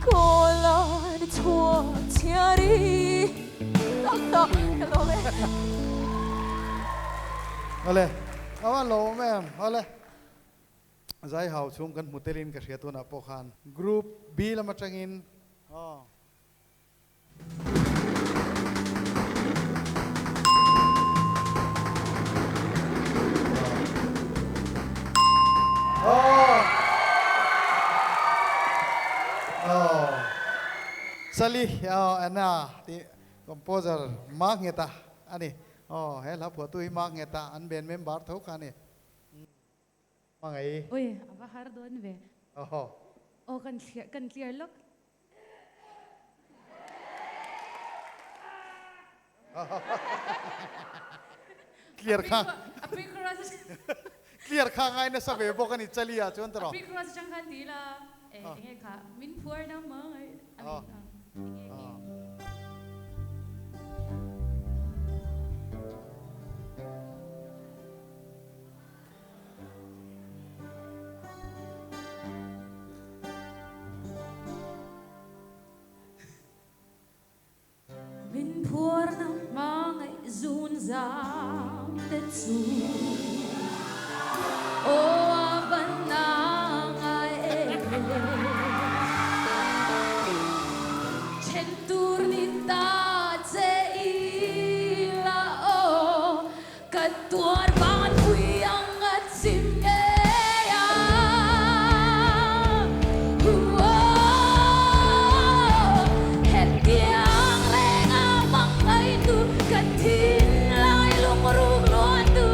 cô là đi thua chia đi hello mẹ ole hello ma'am ole zai hau chum kan mutelin ka hriatu na pokhan group B lama tangin Sali Anna the composer Hmangaiha ani hela phua tui Hmangaiha an ben member thau ka ni Hmangaihi oi aba har don ve kan clear look clear khang clear khang ai na sabe bo kan chali a chon tro cross chang khan ti la nge kha min phur na mai Min phur na mangai zun zam te chu o abanangai chen tur ni ta che ila o katuar ban hui ang at sim tu katin lai lung rung luan tu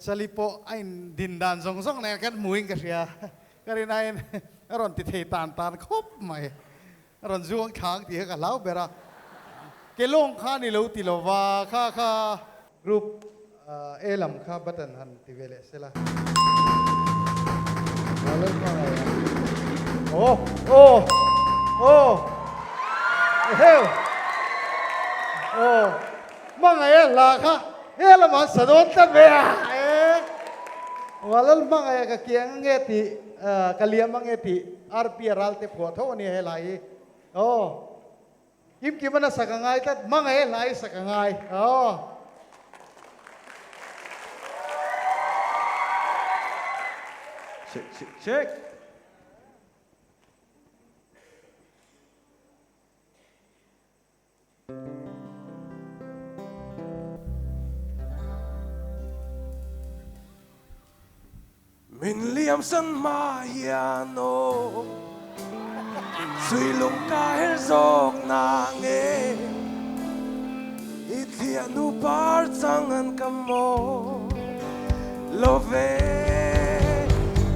salipo ain dindan zong zong này kan muing ka sia karin ain aron ti thei tan khop mai aron zuang khang ti ka lau bera ke long kha ni lo ti lova kha group elam kha batan han ti vele sela Hmangaiha la kha elam an sadon tan ve walal Hmangaiha ka kiang nge ti kaliam nge ti rp ralte pho tho ni he lai Kimkima na sakangai tat Hmangaiha lai sakangai check Min liam san ma hiano Sui lung ka her zok na nge Ithianu par changan kamo Love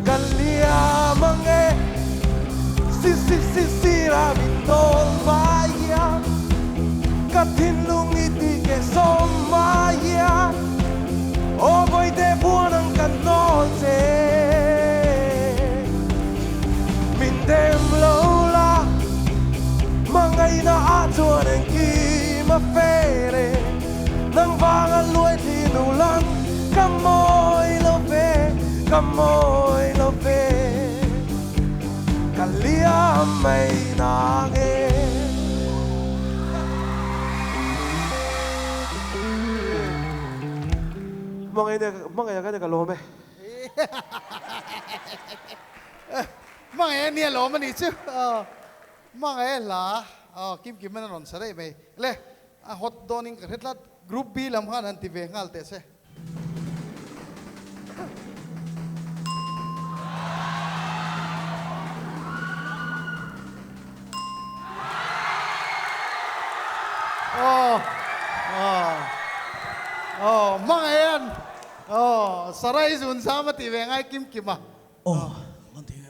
Kalia mange Si ra vitol vaya Katin lung iti ke som vaya O boy de buonang kanose Mindem lola Mangay na atuan ang kimafere Nang vangan luay tinulang Kamoy lobe Kamoy lobe Kalia may nangin Hmangaiha ka lawm Hmangaiha ni lawm ni chu Hmangaiha la Kimkima na ron sarai mai le hot doning ka hetlat group B lam han ti ve ngal te se Hmangaiha sarai zun sama ti ve ngai Kimkima Mantinge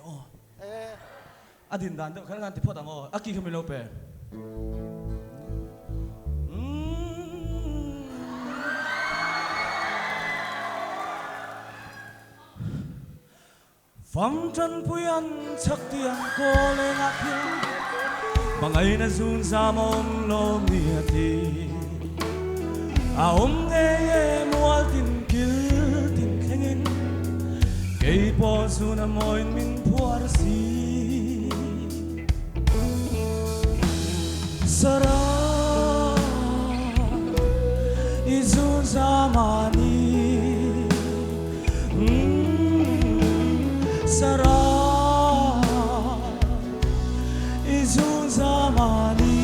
adin dan do kan ti potang aki kami lope Pham chân puyan chắc tiếng cô lên ngạc thiên Bằng ấy nó run ra mong lo mìa thì nghe mua tin kil tin khengen Cây bò dù nà môi mình phua si Sara izun zamani Sara izun zamani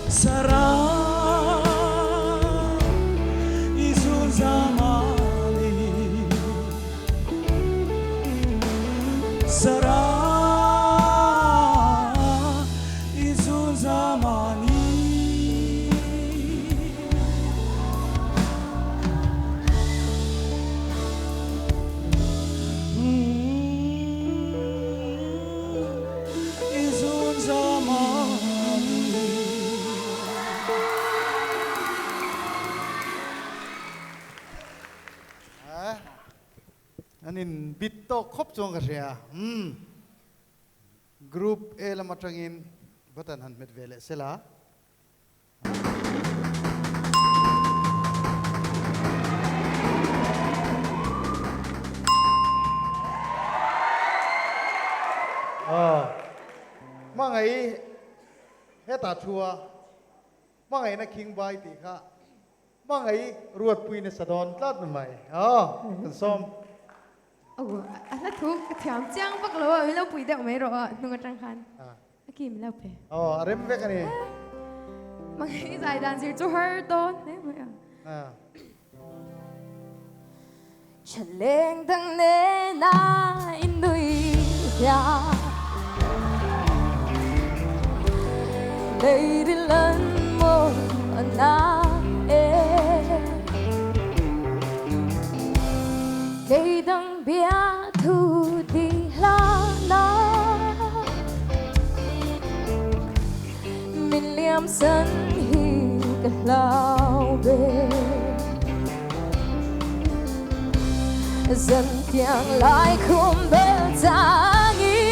Sara izun zamani Sara izun zamani anin bitto khop chong ka sia group A la matrangin batan han met vele sela Hmangaiha heta thua Hmangaiha na king bai ti kha Hmangaiha Ruatpui na sadon tlat na mai kan som anh thu cái thiam chang bắc lo mình lâu bùi đậu mấy rồi nung trăng khan aki mình lâu pe rem ve kani mà cái giải đàn gì cho her don đấy mà chân lên thằng nena inbe đây đi lần một na cây đăng bia thu đi la la mình liam sân hi cả lao bê dần tiếng lại không bên ta nghĩ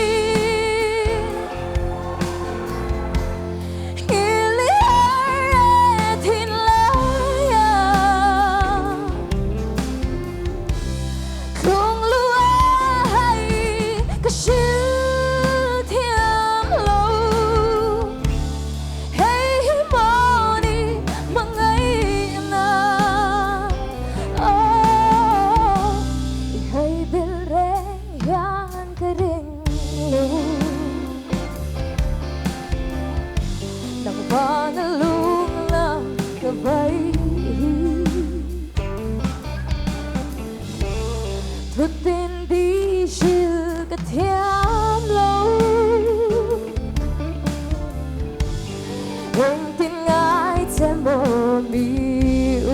Vượt tên đi chiều cả thêm lâu em tin ai thêm một miu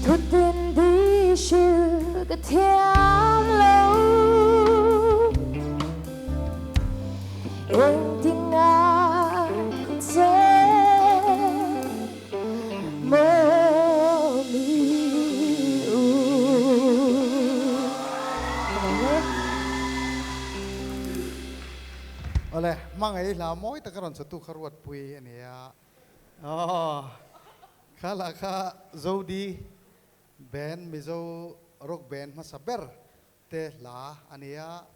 vượt tên đi chiều cả thêm lâu em tin ai thêm một Oleh, Hmangaiha moi takaron satu Ruatpui ini ya. Kala ka zodi band mizo rock band masaber te la ania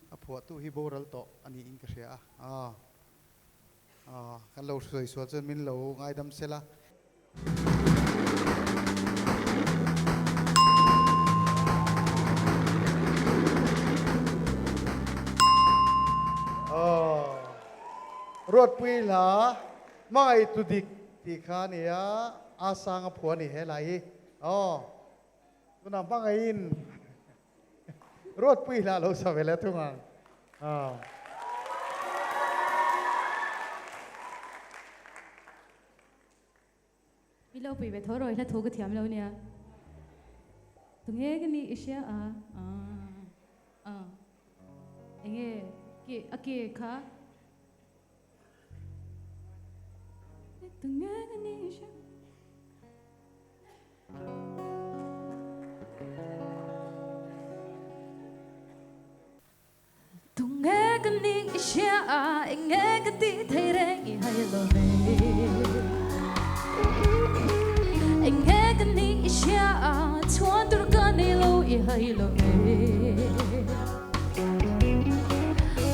apuat tu hiboral to ani ingkasya. Kan lo soi suat min lo ngai dam sela. Ruatpui la mai tu dik tikania asang apua ni helai tu nampak ngain Ruatpui la lo savela tu ngang Bilo pui be thoro ila thoga thiam lo nia tunge gani isya enge ke ake kha tunge gani isya tunge gani isya enge gati thaireng I haylo me enge gani isya chuan tur gani lo I haylo me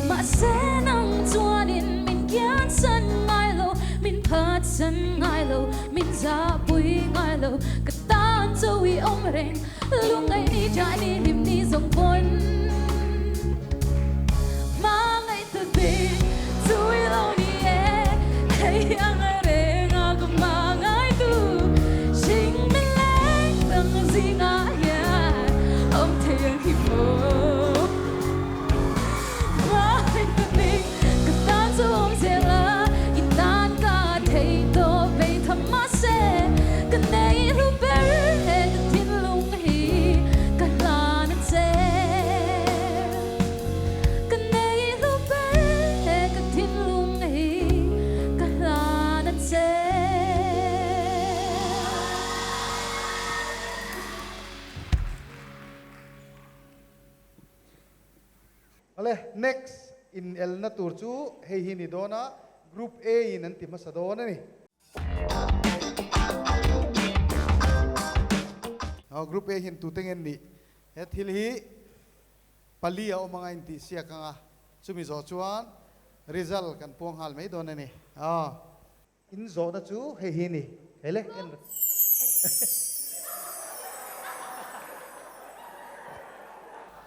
ma senang chuanin min kyan san ngai lo min phat san ngai lo min za pui ngai lo ka tan zo I om reng lung ai ni ja ni lim ni zong pon ma ngai tu bi thui lo ni e hey ang reng a ko ma ngai tu sing min lai tang zinga ya om theng hi mo Next in El Naturchu hey hinidona group A nanti masadona ni group A hin tutengen ni het hilhi palia o mga inti siya kanga sumizo chuan result kan puang hal mai dona ni in zona chu hey hini hele en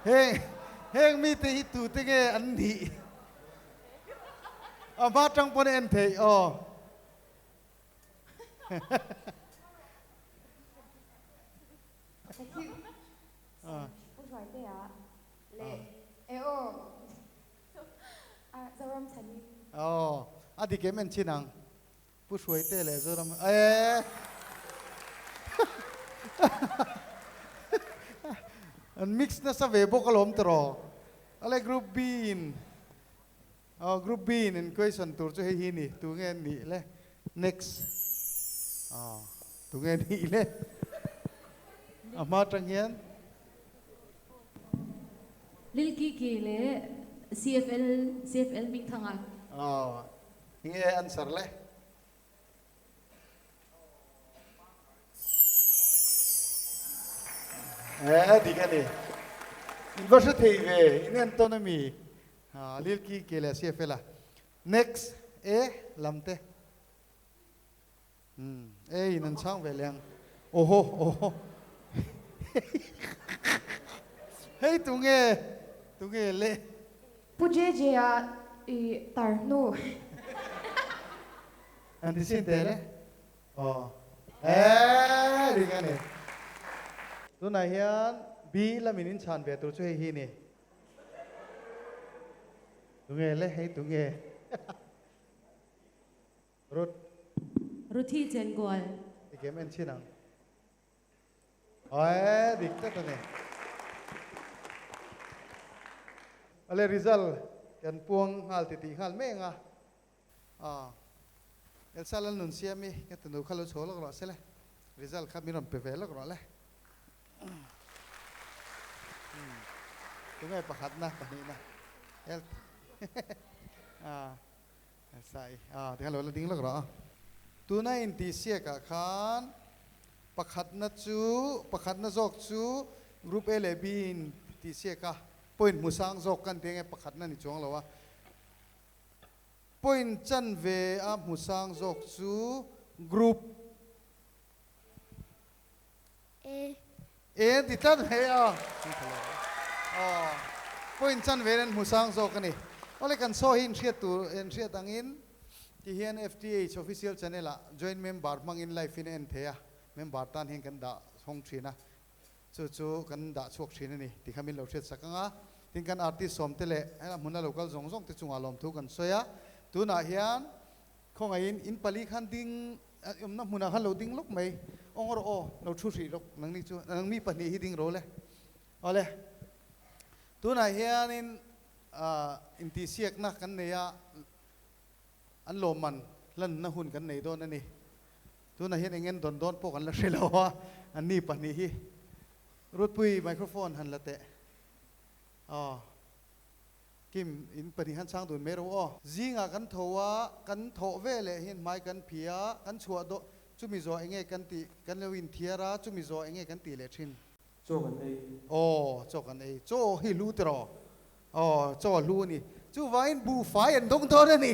hey heng mi te hi tu te nge an ni ba tang pon en thei Không phải thế ạ lệ eo zaram thani adi ke men chinang pu suai te le zaram อัน mix นะสเวบกลมตรออะไร group B group B นั่นก็ส่วนตัวจะให้นี่ตัวเงี้ยนี่เลย next ตัวเงี้ยนี่เลยมาตรงเงี้ย Lil Kiki le CFL ming thanga. Nghe answer le. Di ka ni. University về in autonomy. Lil Kiki le CFL. Next làm te. Nan sang về liền. Oh. Hey tu nghe le. Pujeje tar no. Anti sin tere. Di ka ni. Tu na hian bi la minin chan ve tu chu hi ni. Tu nghe le hey tu nghe. Ruthi chen gol. Di kem en chinang. Dik ta ne. Ale result kan puang hal ti hal me nga el salal nun siami ka tunu khalo cholo ro sele result kha miron pe ve lo ro le tu ngai pakhat na pani na el sai ti halo la ding lo ro tu na in ti sia ka khan pakhat na jok chu group A le B in ti sia ka point musang zok kan tenge pakhat na ni chong lawa point chan ve a musang zok chu group A ti tan he point chan ve ren musang zok ani ole kan so hin thriat tu en thriat angin ti hian FTH Official Channel a join member Hmangin live in en thea member tan hin kan da hong thina chu kan da chok thina ni ti khamin lo thriat sakanga tin kan artist som tele muna local zong te chunga lom thu kan soya tu na hian khong in pali khan ding na muna khan lo ding lok mai ongor lo thu ri lok nang ni chu nang mi pani hi ding ro le ole tu na hian in ti siak na kan ne ya an lo man lan na hun kan nei don ani tu na hian engen don po kan la shelawa an ni pani hi Ruatpui microphone han la te Kim in panihan sang dun mero zinga kan thowa kan tho ve le hin mai kan phia kan chua do chumi zo enge kan ti kan lewin thiara chumi zo enge kan ti le thin cho kan ei cho kan ei cho hi lu tro cho lu ni chu vain bu fai an dong thon ni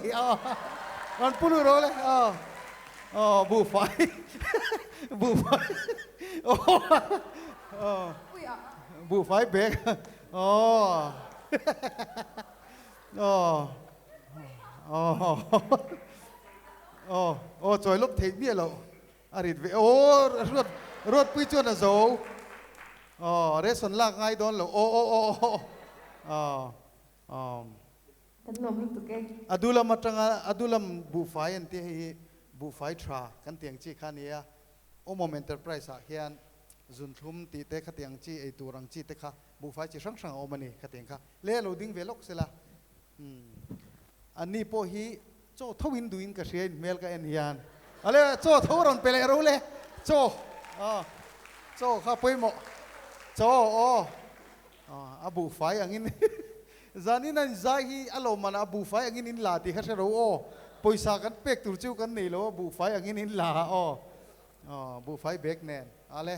an pulu ro le bu fai bu fai bek trời lúc thấy bia lậu rịt về Ruatpui chuan là dấu rê xuân lạc ngay đón lậu adulam matanga adulam bu phai an ti bu phai tra kan tiang chi khania OMOM enterprise a hian zun thum ti te kha tiang chi ei turang chi te kha bu phai chi sang omani kha tiang kha le loading velok sela ani po hi cho thawin duin ka shen mel ka en hian ale cho thoron pele ro le cho kha poimo cho abu phai angin zanin an zai hi alo man abu phai angin in la ti kha se ro poisa kan pek tur chu kan nei lo abu phai angin in la bu phai bek nen ale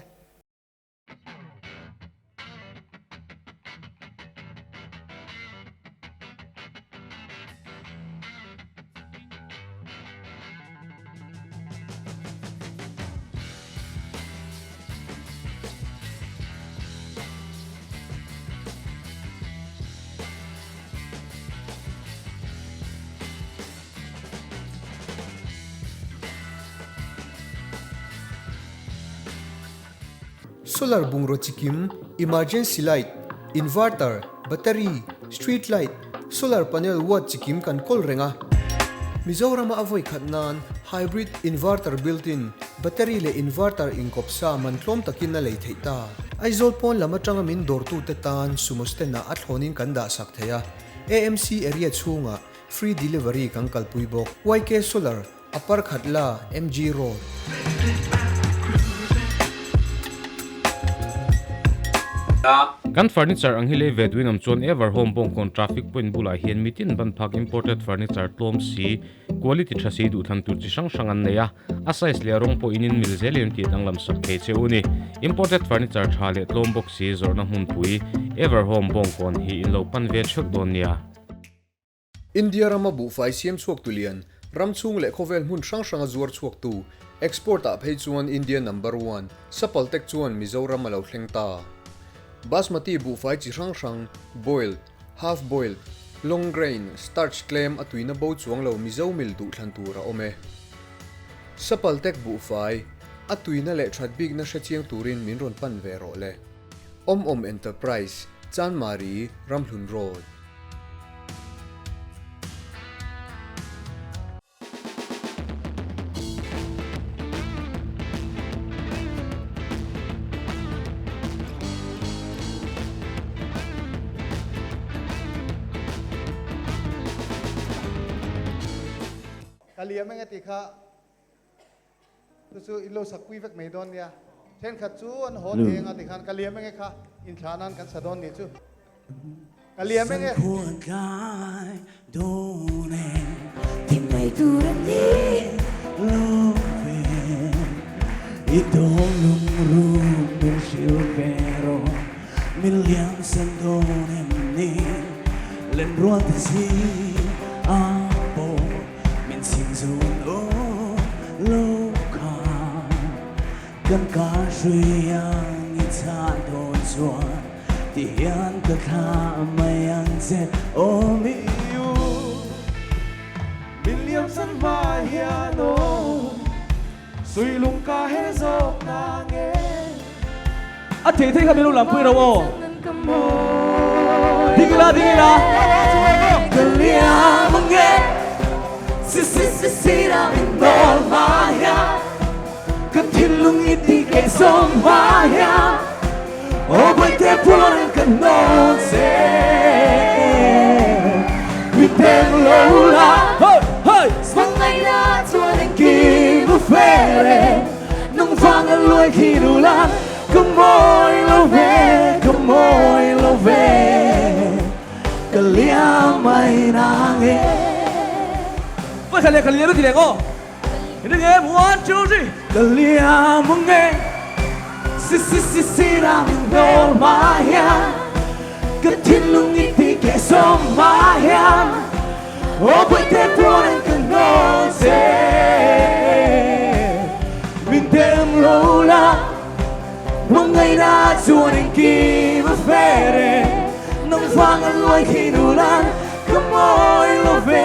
solar bungro chikim, emergency light, inverter, battery, street light, solar panel watt chikim kan kol renga. Mizoram avoid khatnan hybrid inverter built-in battery le inverter inkop sa man tlom takin na lei theita aizol pon lama tanga min dor tu te tan sumostena athlonin kanda sak theya AMC area chunga free delivery kang kalpui bok YK Solar Upper Khatla MG Road kan furniture ang hile vedwin am chuan ever home bong kon traffic point bula hian mitin ban phak imported furniture tlom si quality thasi du than tur chi sang sang an neya a size le rong po inin mil zelem ti tanglam sak thei cheuni imported furniture thale tlom box si zorna hun pui ever home bong kon hi in lo pan ve chhok don nia India ramabu fai siam chuak tulian ramchung le khovel mun sang sang zuar chuak tu export a phei chuan India number 1 sapal tek chuan Mizoram lawhtlin ta Basmati bu fai chi sang sang boiled half boiled long grain starch claim atuina bo chuang lo mizo mil du thlan tur a ome sapal tek bu fai atuina le that big na shachiang turin min ron pan ve ro le OMOM enterprise Chanmari Ramhlun Road Kaliya mga tika, tuso ilo sa kuivek may don niya. Ten katsu an hot heng atikan kaliya mga ka intranan kan sa don niya. Kaliya mga. Kuagai done, timay turati love, idolong rumbil silvero, milyang sandone ni, len ruatpui Xin dùn ô lâu khang Gần cả suy yang Ý thả đồn chuan Thì hiền cơ khá mây ăn dệt ô mi yu Min liam san vai hiền ô Suy lung ca hê dọc na nghe À thế thế kami làm quê đâu ô Đi la Kaliya mange Sisira indol maya Katilung iti kay som maya O boy te puan kanon se Miteng lola Hmangaiha chuan ang kimufere Nung vangan loy kinulan Kamoy love Kaliya may nangin Kaliya bithliah ko. Hindi nga 1 2 3. Kaliya mange Sisira indol maya Katilung iti kay som maya O boy te puan kanon se Mintem lola Hmangaiha chuan ang kimufere Nung vangan loy kinulan Kamoy love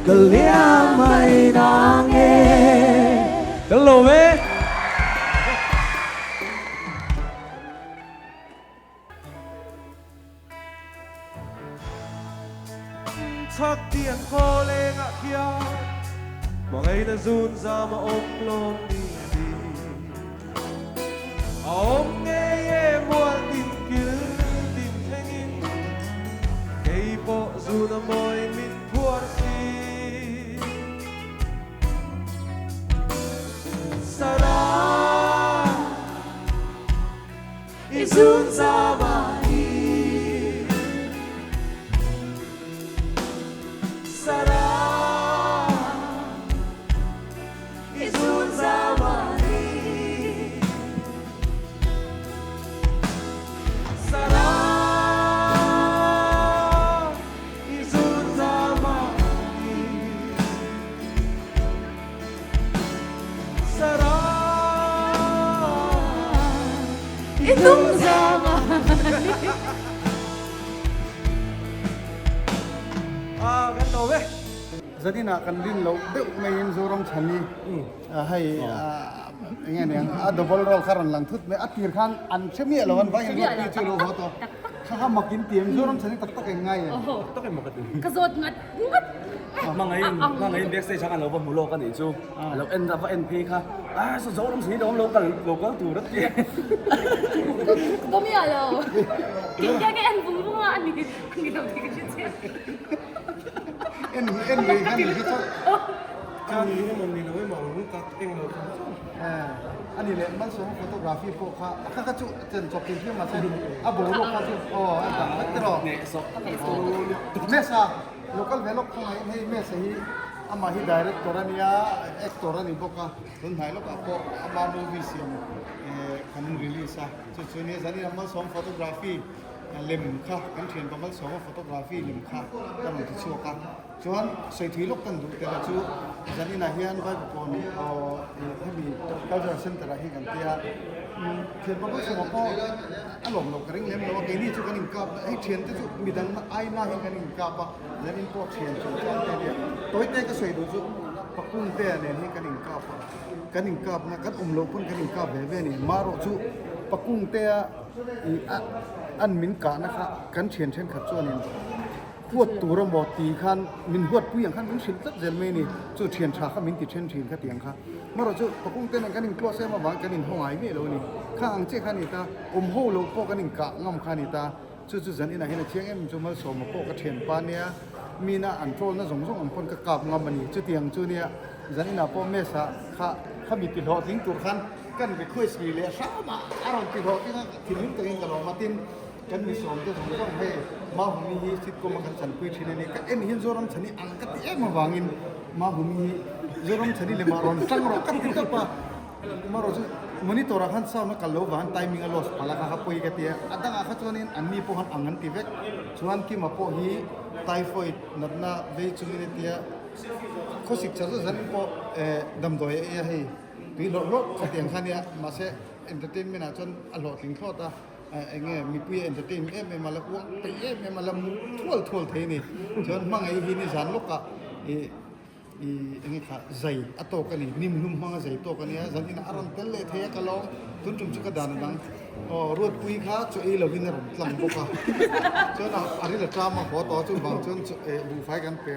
Kaliya may nangin Hello me Thak tiếng cô lê ngạ kia Mà ngay ta run ra mà ôm lôm đi đi Ôm nghe ye mua tin kia tin thanh in Cây bộ dù na môi min buồn si Sada Izun sa mani Sada Izun sa mani Sada Izun sa mani Sada Izun sa Kan đâu vậy? Jadi nak kan din lo dek main zorong chani. Hai nghe nè, double roll karon lang thut me atir khan an chemi lawan ba yang pi chu lo hoto. Kha makin tiam zorong chani tak tak ngai. Ito kayo makati. Kazot ngat Hmangaihi backstage kan lova mulo kan itu. Lo end apa NP kah? So jauh orang sini dong local tu dah dia. Kami ada. Kita ke en bunga ani dong kita sih. En kan itu. Kan ini mana ni mau kat lo. Ani le man so photography po ka chu chen chok tin ma sa abo ro ka chu tro Mesa local velok ko ai Mesa hi ama hi director ania actor ani boka tun hai lo ka po ama movie sim kan release chu ne zani man so photography lem kha kan thian pamal so photography lem kha kan ti chu ka chuan sei thui lok kan du te la chu zani na hian vai ko ni hemi cultural center hi kan tia thian pamal so ko alom lo kring lem lo ke ni chu kan ka ai thian te chu midang ai na hi kan ka pa zani po thian chu chuan te dia toi te ka sei du chu pakung te ne ni kan ka pa kan ka na kan lo pun kan ka ve ni maro chu pakung te an min ka na kha kan thian chen khat chuan in huat tur mo ti khan min huat pu yang khan min sin tat zel me ni chu thian tha kha min ti chen thin kha tiang kha maro chu pakung te na kan in close ma wang kan in hongai me lo ni kha ang che khan ni ta ho lo po kan in ka ngam khan ni ta chu zan ina hena chiang em chu mal so ma po ka thian pa nia mina an trol na zong zong an pon ka kap ngam ani chu tiang chu nia zan ina po Mesa kha mi ti lo ting tur khan kan be khoi sri le sa ma aron ti ho ti na thilin te in ka lo matin kan mi som te zong zong he Mahumi sit ko makan chan pui thine ni ka en hin zoram chani ang ka ti em wangin Mahumi zoram chani le maron tang ro ka ti ka pa maro chu monitor han sa ma ka lo van timing a los pala ka pui ka ti adang a kha chuanin anni po han angan ti vek chuan ki ma po hi typhoid natna ve chungin tia khosik chazo zan po dam doi e hei ti lo lo ka tiang khania ma se entertainment a chon a lo tling thota enge mi pui entertainment em mala uang pe em mala thol the ni chon Hmangaihi ni zan lo ka enge kha zai ato ka ni nim num hanga zai to ka ni zan ina aron tel le the ka lo tun tum chu ka dan dang Ruatpui kha chu e lo hin ron tlang bo ka chon ari la trama ho to chu bang chon bu fai kan pe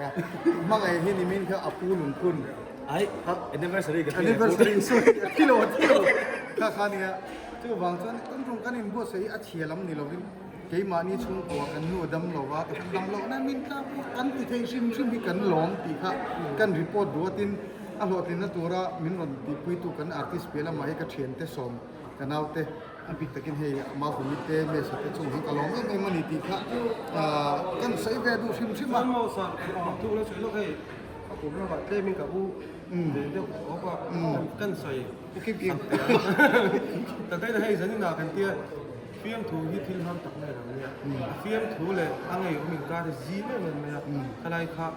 Hmangaihi ni min kha apu lun kun ai anniversary so kilo kha ni chu bang chon tum tum kan in bo sei a chielam ni lo rin ke ma ni chung ko kan nu dam lo wa kan dam lo na min ka kan ti thei sim bi kan lom ti kha kan report do tin a lo tin na tura min ron ti pui tu kan artist pela mai ka thian te som kanau te abi takin he Mahumi te Mesa te chung han ka lom e mani ti kha kan sei ve du sim ma mo sa tu lo sei lo keผมว่าเต้มิงกับผู้เดี๋ยวเขาก็กันใส่กิ๊บแต่ได้ให้สัญญากันเตี้ยเฟียงถูฮิตทิลห้ามตักในหลังเนี่ยเฟียงถูเลยอังไงมิงการจีไม่เหมือนไหมครับอะไรครับ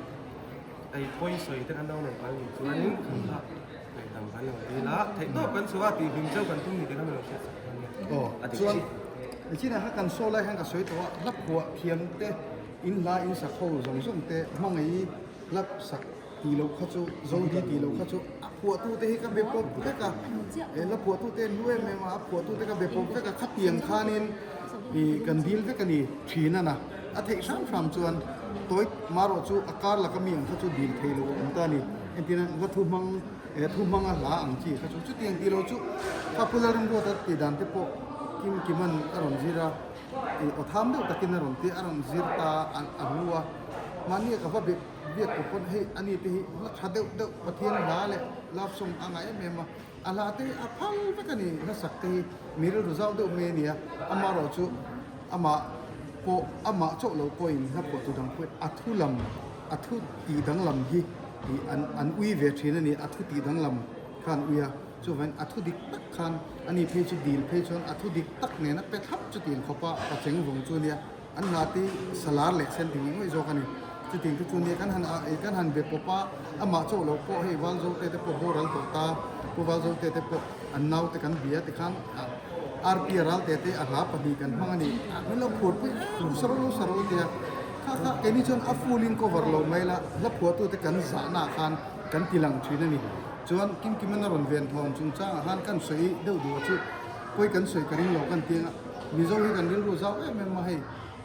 ไอ้ป่วยใส่แต่กันดาวหนึ่งไปส่วนนี้ครับไอ้ต่างกันดีละเทคโนโลยีสวัสดิ์พิมพ์เจ้ากันทุ่มนี่แต่กันไม่รู้เช่นส่วนที่นั่นกันโซ่ไล่ให้กับสวยตัวรับหัวเทียมเตอินลาอินสักโคส่งเตHmangaihiรับสักตีโลข้าจูโจดีตีโลข้าจูผัวตู้เตะให้กับเบปเด็กอะแล้วผัวตู้เตะด้วยแม่มาผัวตู้เตะกับเบปเด็กอะขัดเตียงคานินกันดีลเด็กกันนี่ทีนั่นนะอาทิตย์3 ชวนตัวมาโรจูอาการละก็มีอย่างข้าจูดีลเทโลอันตานี่อันที่นั่นก็ทุ่มมังหลาอังจีข้าจูเตียงตีโลจูข้าพูดเรื่องว่าตีดันที่พวกกิมันอารมณ์จีระเอาทำเด็กตะกินอารมณ์ที่อารมณ์จีรตาอันนัวมันนี่ก็ว่าเบียดกับคนให้อันนี้ที่ลักษณะเด็กประเทศลาเลยลาบส่งอ่างไอ้เมมาอะไรที่พังไปกันนี่นักสักที่มีเรื่องรู้เด็กเมนี่อามาโรจูอามาโจโลโกอินนับปวดตัวดังพูดอัทุตีดังลำฮีอันอุยเวทีนั่นนี่อัทุตีดังลำขันอุยจูเวนอัทุดิตักขันอันนี้เพจดีลเพจชนอัทุดิตักเนี่ยนะไปทับจุดดีลเขาปะปัจเจงวงจูเนี่ยอันนาที่สลาร์เล็กเซนติไม่โจกันนี่จุดที่จุดนี้กันหันเบ็ดปะอามาโจโลโกให้วันโจเตะปะโบรัลตัวตาปะวันโจเตะปะอันนาวเตะกันเบียดกันอาร์พีรัลเตะอาลาปดีกันมั่งนี่ไม่เราพูดไปสรุปเดียข้าเอ็นี่จนอัฟฟูลิงก็วอร์โลไม่ละแล้วผัวตัวเตะกันสานาคันกันตีหลังชีนั่นนี่จวนกิมมันรอนเวียนทองจุงจ้าหันกันสวยเดือดชุดคุยกันสวยกันริ้งโลกันเตียงมีเจ้าให้กันริ้งรู้เจ้าไม่มาให้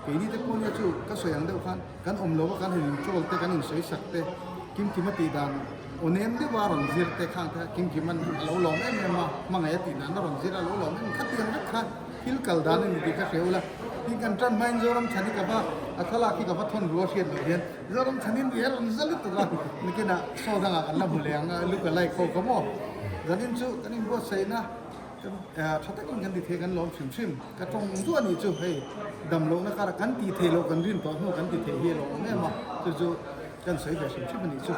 ปีนี้แต่พวกนี้จู่ก็สวยอย่างเดียวกันอมโลว่ากันเห็นโจลแต่กันอินสวยสักแต่กิมมาตีดันโอเนมได้ว่ารอนซิร์แต่ข้างแต่กิมมันเราหลงเอ็มมามังไงตีนั้นรอนซิร์เราหลงเอ็มขัดเตียงรักข้าฮิลกัลดานนี่ดีก็เสียวละที่กันจันไม่โจรมชันนี่กับว่าอัคลาคีกับว่าทนรัวเชียนเลยเห็นโจรมชันนี่เดียร์นั่นลิตตัวนี่ก็น่ะโซดังกันละบุเลียงลูกอะไรเขาก็มอดังนั้นจู่กันนี่บัวใส่นะถ้าตั้งกันดีเทกันล้อมชิมกระทงตัวนี้จู่ให้ดำลงนะครับกันตีเทโลกันรินต่อหัวกันตีเทเฮโลเนี่ยมาจู่กันใส่แบบชิมมันนี่จู่